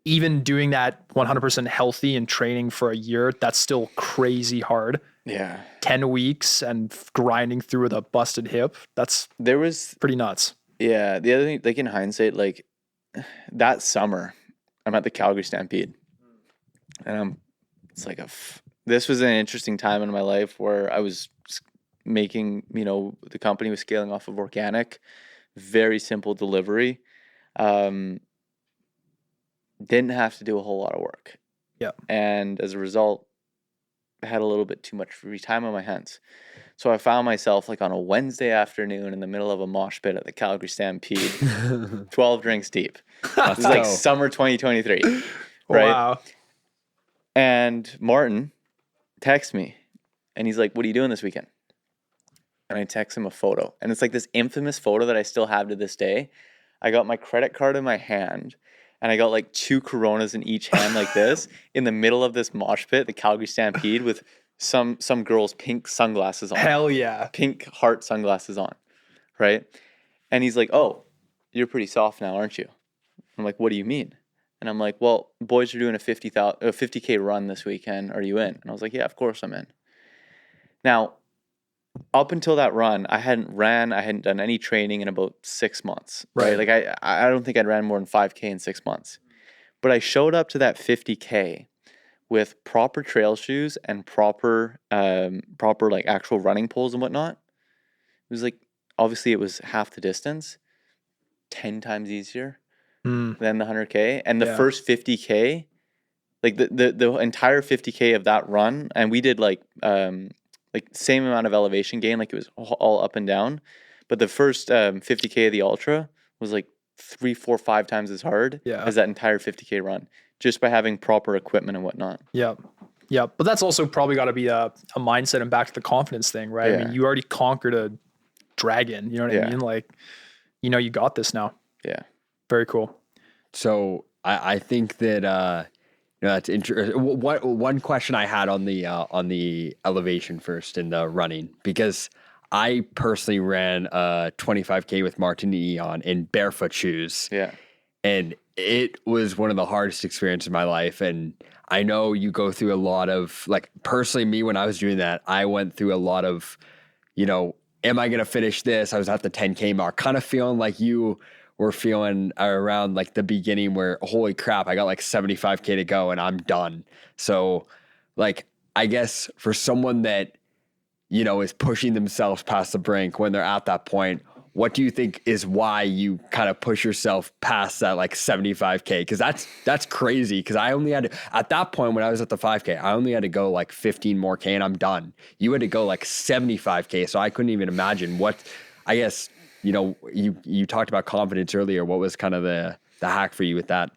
even doing that 100% healthy and training for a year, that's still crazy hard. Yeah. 10 weeks and grinding through with a busted hip. That's pretty nuts. Yeah. The other thing, like in hindsight, like that summer, I'm at the Calgary Stampede, and this was an interesting time in my life where I was making, the company was scaling off of organic, very simple delivery. Didn't have to do a whole lot of work. Yeah. And as a result, I had a little bit too much free time on my hands. So I found myself like on a Wednesday afternoon in the middle of a mosh pit at the Calgary Stampede, 12 drinks deep. It was like summer 2023. Right? Wow. And Martin texts me, and he's like, what are you doing this weekend? And I text him a photo. And it's like this infamous photo that I still have to this day. I got my credit card in my hand, and I got like 2 Coronas in each hand like this in the middle of this mosh pit, the Calgary Stampede, with some girl's pink sunglasses on. Hell yeah. Pink heart sunglasses on, right? And he's like, oh, you're pretty soft now, aren't you? I'm like, what do you mean? And I'm like, well, boys are doing a 50K run this weekend. Are you in? And I was like, yeah, of course I'm in. Now, up until that run, I hadn't done any training in about 6 months, right? Like I don't think I'd ran more than 5K in 6 months. But I showed up to that 50K with proper trail shoes and proper like actual running poles and whatnot. It was like, obviously it was half the distance, 10 times easier than the 100K. And the first 50K, like the entire 50K of that run, and we did like same amount of elevation gain, like it was all up and down. But the first 50K of the ultra was like 3, 4, 5 times as hard as that entire 50K run, just by having proper equipment and whatnot. Yeah. Yeah. But that's also probably got to be a mindset and back to the confidence thing, right? Yeah. I mean, you already conquered a dragon, you know what I mean? Like, you got this now. Yeah. Very cool. So I think that, that's interesting. One question I had on the elevation first in the running, because I personally ran a 25K with Martini on in barefoot shoes. Yeah. And it was one of the hardest experiences of my life. And I know you go through a lot of, like, personally, me, when I was doing that, I went through a lot of, am I going to finish this? I was at the 10K mark, kind of feeling like you were feeling around like the beginning where, holy crap, I got like 75K to go and I'm done. So like, I guess for someone that is pushing themselves past the brink when they're at that point. What do you think is why you kind of push yourself past that like 75K? Because that's crazy. Because I only had to, at that point when I was at the 5K, I only had to go like 15 more K and I'm done. You had to go like 75K, so I couldn't even imagine what. I guess you talked about confidence earlier. What was kind of the hack for you with that?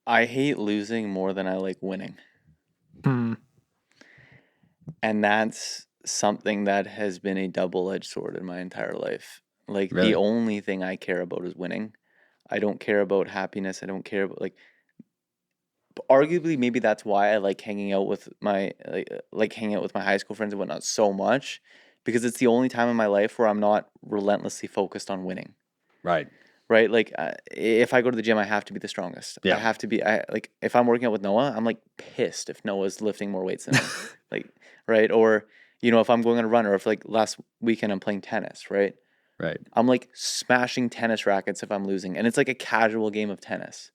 I hate losing more than I like winning. Hmm. And that's something that has been a double-edged sword in my entire life. Like Really? the only thing I care about is winning. I don't care about happiness. I don't care about arguably maybe that's why I like hanging out with my hanging out with my high school friends and whatnot so much, because it's the only time in my life where I'm not relentlessly focused on winning. Right. Right? Like if I go to the gym, I have to be the strongest. Yeah. I have to be. If I'm working out with Noah, I'm like pissed if Noah's lifting more weights than me. Like, right? Or if I'm going on a run, or if like last weekend I'm playing tennis, right? Right. I'm like smashing tennis rackets if I'm losing, and it's like a casual game of tennis,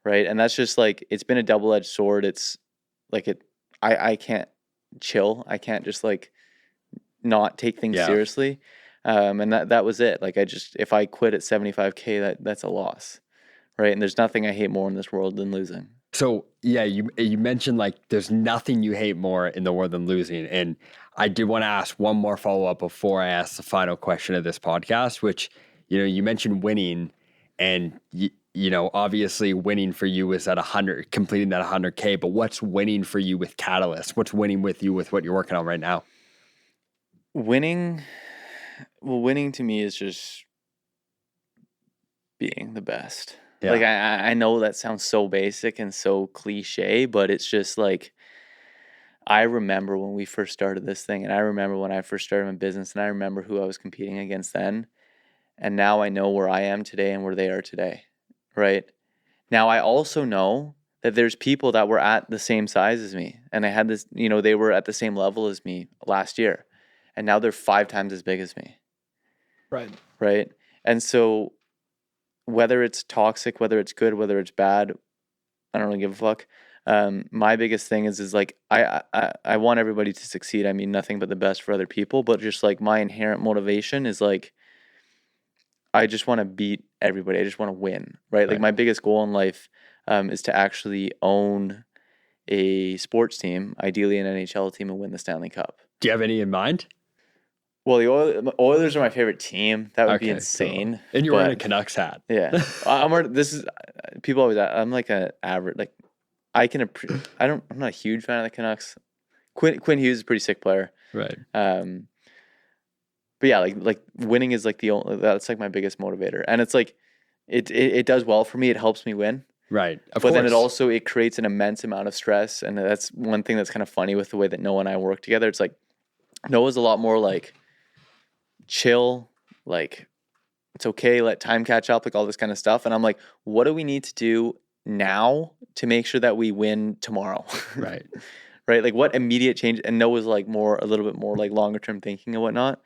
right? And that's just like, it's been a double-edged sword. It's like I can't chill. I can't just like not take things seriously. And that was it. Like if I quit at 75K, that's a loss, right? And there's nothing I hate more in this world than losing. So yeah, you mentioned like there's nothing you hate more in the world than losing, and I did want to ask one more follow up before I ask the final question of this podcast, which you mentioned winning, and obviously winning for you is at 100, completing that 100K. But what's winning for you with Catalyst? What's winning with you with what you're working on right now? Winning to me is just being the best. Yeah. Like I know that sounds so basic and so cliche, but it's just like, I remember when we first started this thing, and I remember when I first started my business, and I remember who I was competing against then. And now I know where I am today and where they are today, right? Now I also know that there's people that were at the same size as me, and I had this, they were at the same level as me last year, and now they're 5 times as big as me. Right. Right. And so whether it's toxic, whether it's good, whether it's bad, I don't really give a fuck. My biggest thing is like, I want everybody to succeed. I mean, nothing but the best for other people, but just like my inherent motivation is like, I just want to beat everybody. I just want to win, right? Like my biggest goal in life is to actually own a sports team, ideally an NHL team, and win the Stanley Cup. Do you have any in mind? Well, the Oilers are my favorite team. That would be Okay, insane. cool. And you're wearing a Canucks hat. Yeah, people always. I'm like an average. Like I'm not a huge fan of the Canucks. Quinn Hughes is a pretty sick player. Right. But yeah, like winning is like that's like my biggest motivator, and it's like it does well for me. It helps me win. Right. Of But course. then it creates an immense amount of stress, and that's one thing that's kind of funny with the way that Noah and I work together. It's like Noah's a lot more like chill, like it's okay, let time catch up, like all this kind of stuff. And I'm like, what do we need to do now to make sure that we win tomorrow? Right. Right. Like what immediate change? And Noah's like a little bit more like longer term thinking and whatnot,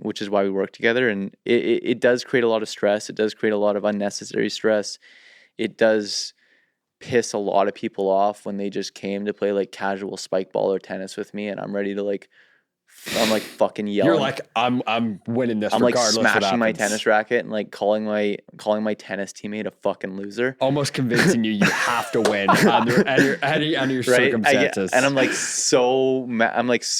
which is why we work together. And it does create a lot of stress. It does create a lot of unnecessary stress. It does piss a lot of people off when they just came to play like casual spike ball or tennis with me, and I'm ready to I'm like fucking yelling. You're like, I'm winning this. I'm like regardless smashing my tennis racket and like calling my tennis teammate a fucking loser. Almost convincing you have to win under your circumstances. And I'm like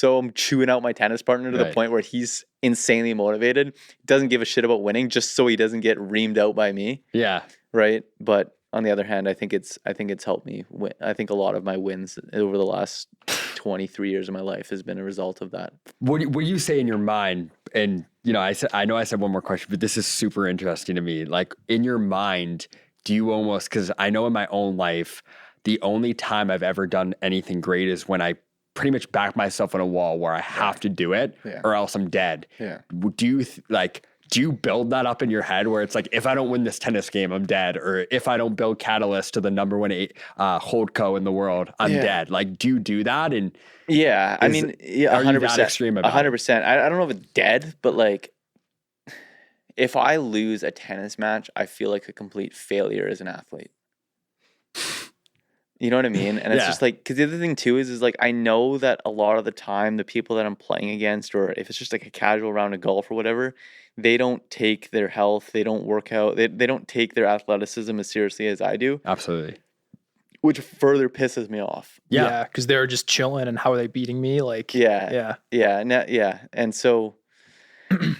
I'm chewing out my tennis partner to the point where he's insanely motivated, doesn't give a shit about winning just so he doesn't get reamed out by me. Yeah. Right. But on the other hand, I think it's helped me win. I think a lot of my wins over the last 23 years of my life has been a result of that. What do you say in your mind? And I know I said one more question, but this is super interesting to me. Like in your mind, do you almost, because I know in my own life, the only time I've ever done anything great is when I pretty much back myself on a wall where I have to do it or else I'm dead. Yeah. Do you build that up in your head where it's like, if I don't win this tennis game, I'm dead? Or if I don't build Catalyst to the number one holdco in the world, I'm dead. Like, do you do that? And yeah, I mean, 100%. Extreme about 100%. I don't know if it's dead, but like, if I lose a tennis match, I feel like a complete failure as an athlete. You know what I mean? And it's just like, because the other thing too is like, I know that a lot of the time the people that I'm playing against, or if it's just like a casual round of golf or whatever, they don't take their health, they don't work out, they don't take their athleticism as seriously as I do. Absolutely. Which further pisses me off. Yeah. Because they're just chilling, and how are they beating me? Like, yeah. And so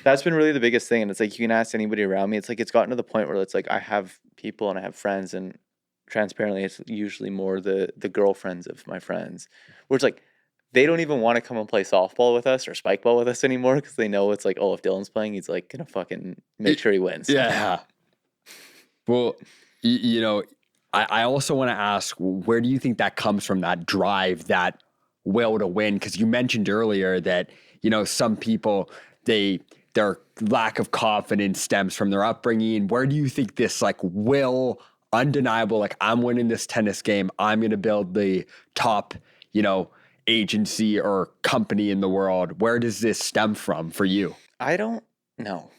that's been really the biggest thing. And it's like, you can ask anybody around me. It's like, it's gotten to the point where it's like, I have people and I have friends, and transparently, it's usually more the girlfriends of my friends, where it's like, they don't even want to come and play softball with us or spike ball with us anymore, because they know it's like, oh, if Dylan's playing, he's like gonna fucking make sure he wins. Yeah. Well, you know, I also want to ask, where do you think that comes from, that drive, that will to win? Because you mentioned earlier that, you know, some people, their lack of confidence stems from their upbringing. Where do you think this like will, undeniable, like, I'm winning this tennis game, I'm going to build the top, you know, agency or company in the world, where does this stem from for you? I don't know.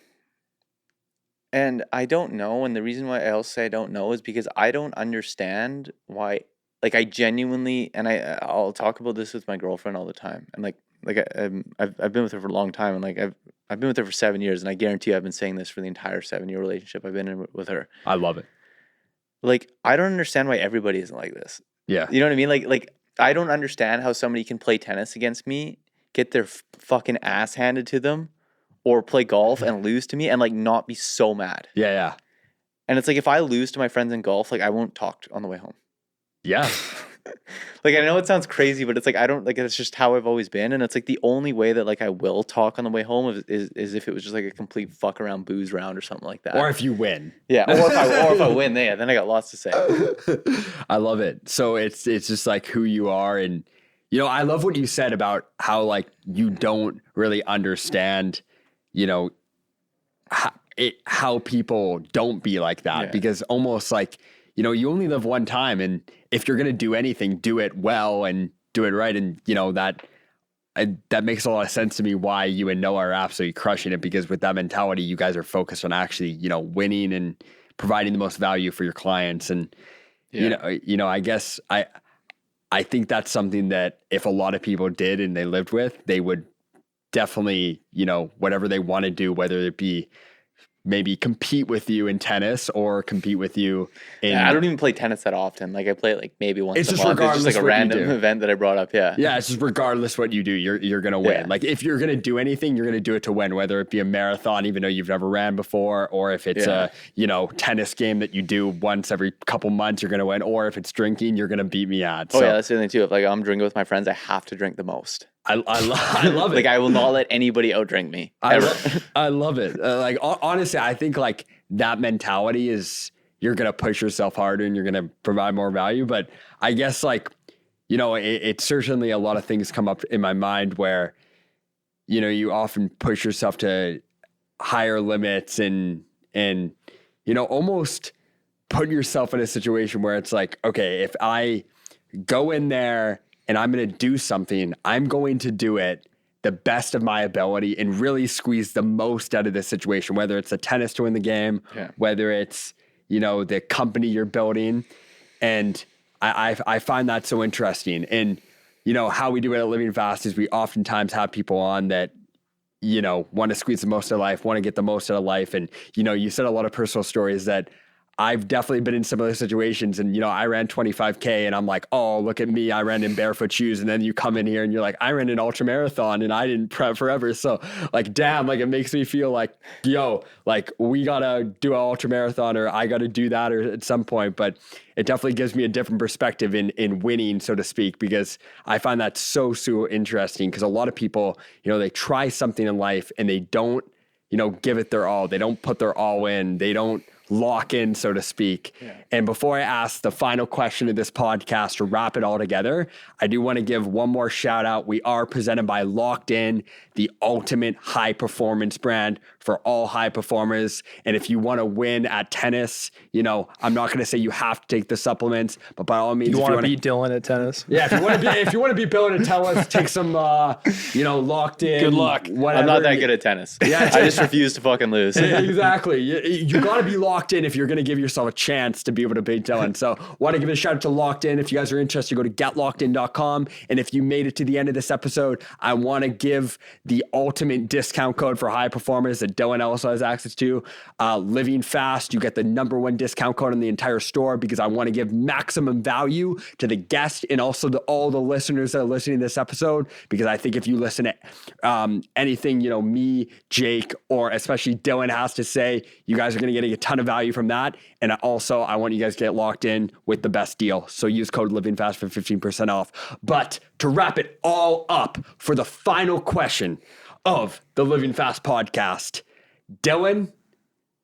And I don't know. And the reason why I also say I don't know is because I don't understand why, like, I genuinely, and I'll talk about this with my girlfriend all the time. And I've been with her for a long time, and like, I've been with her for 7 years, and I guarantee you I've been saying this for the entire 7-year relationship I've been in with her. I love it. Like, I don't understand why everybody isn't like this. Yeah. You know what I mean? Like I don't understand how somebody can play tennis against me, get their fucking ass handed to them, or play golf and lose to me, and like not be so mad. Yeah. And it's like, if I lose to my friends in golf, like, I won't talk on the way home. Yeah. Like, I know it sounds crazy, but it's like, I don't, like, it's just how I've always been. And it's like, the only way that like I will talk on the way home is if it was just like a complete fuck around booze round or something like that. Or if you win. Yeah. Or if I win, then I got lots to say. I love it. So it's just like who you are. And, you know, I love what you said about how like you don't really understand, you know, how people don't be like that, because almost like, you know, you only live one time, and if you're going to do anything, do it well and do it right. And, you know, that makes a lot of sense to me why you and Noah are absolutely crushing it, because with that mentality, you guys are focused on actually, you know, winning and providing the most value for your clients. And, you know, I guess I think that's something that if a lot of people did and they lived with, they would definitely, you know, whatever they want to do, whether it be maybe compete with you in tennis or compete with you in... I don't even play tennis that often. Like, I play it like maybe once a month. Regardless, it's just like a random event that I brought up. Yeah. It's just regardless what you do, you're going to win. Like, if you're going to do anything, you're going to do it to win, whether it be a marathon, even though you've never ran before, or if it's a, you know, tennis game that you do once every couple months, you're going to win. Or if it's drinking, you're going to beat me at. So, that's the thing too. If like I'm drinking with my friends, I have to drink the most. I love it. Like, I will not let anybody outdrink me. Ever. I love it. Like, honestly, I think like that mentality is, you're going to push yourself harder and you're going to provide more value. But I guess like, you know, it's certainly a lot of things come up in my mind where, you know, you often push yourself to higher limits and, you know, almost put yourself in a situation where it's like, okay, if I go in there and I'm going to do something, I'm going to do it the best of my ability and really squeeze the most out of this situation, whether it's a tennis to win the game, whether it's, you know, the company you're building. And I find that so interesting. And, you know, how we do it at Living Fast is we oftentimes have people on that, you know, want to squeeze the most out of life, want to get the most out of life. And, you know, you said a lot of personal stories that I've definitely been in similar situations, and, you know, I ran 25K and I'm like, oh, look at me, I ran in barefoot shoes. And then you come in here and you're like, I ran an ultra marathon and I didn't prep forever. So like, damn, like it makes me feel like, yo, like we got to do an ultra marathon, or I got to do that or at some point. But it definitely gives me a different perspective in winning, so to speak, because I find that so interesting, because a lot of people, you know, they try something in life and they don't, you know, give it their all. They don't put their all in. They don't lock in, so to speak. And before I ask the final question of this podcast to wrap it all together, I do want to give one more shout out. We are presented by Locked In, the ultimate high performance brand for all high performers. And if you want to win at tennis, you know, I'm not going to say you have to take the supplements, but by all means, you want to beat Dylan at tennis. Yeah, if you want to be Dylan at tennis, take some, you know, Locked In. Good luck. Whatever. I'm not that good at tennis. I just refuse to fucking lose. Exactly. You got to be locked Locked In if you're going to give yourself a chance to be able to beat Dylan. So want to give a shout out to Locked In. If you guys are interested, go to getlockedin.com. And if you made it to the end of this episode, I want to give the ultimate discount code for high performers that Dylan also has access to. Living Fast, you get the #1 discount code in the entire store because I want to give maximum value to the guest and also to all the listeners that are listening to this episode. Because I think if you listen to anything, me, Jake, or especially Dylan has to say, you guys are going to get a ton of value from that. And also, I want you guys to get locked in with the best deal. So use code LivingFast for 15% off. But to wrap it all up for the final question of the Living Fast podcast, Dylan,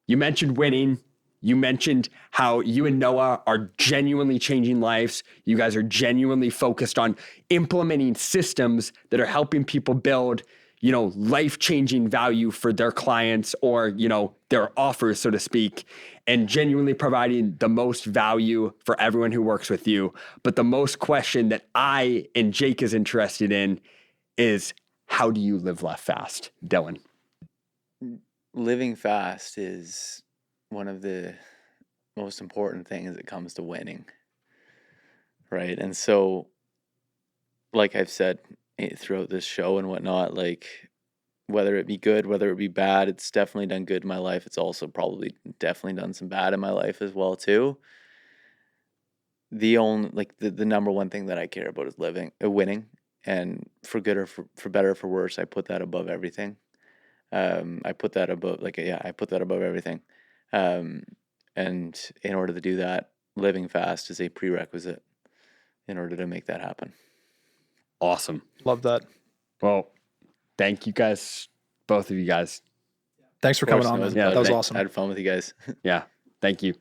you mentioned winning. You mentioned how you and Noah are genuinely changing lives. You guys are genuinely focused on implementing systems that are helping people build, life-changing value for their clients or, their offers, so to speak, and genuinely providing the most value for everyone who works with you. But the most question that I and Jake is interested in is, how do you live life fast, Dylan? Living fast is one of the most important things that comes to winning, right? And so, like I've said throughout this show and whatnot, like whether it be good, whether it be bad, it's definitely done good in my life. It's also probably definitely done some bad in my life as well too. The #1 thing that I care about is winning, and for good or for better or for worse, I put that above everything. I put that above everything. And in order to do that, living fast is a prerequisite in order to make that happen. Awesome. Love that. Well, thank you guys, both of you guys. Thanks for coming on. That was That was awesome. I had fun with you guys. Yeah. Thank you.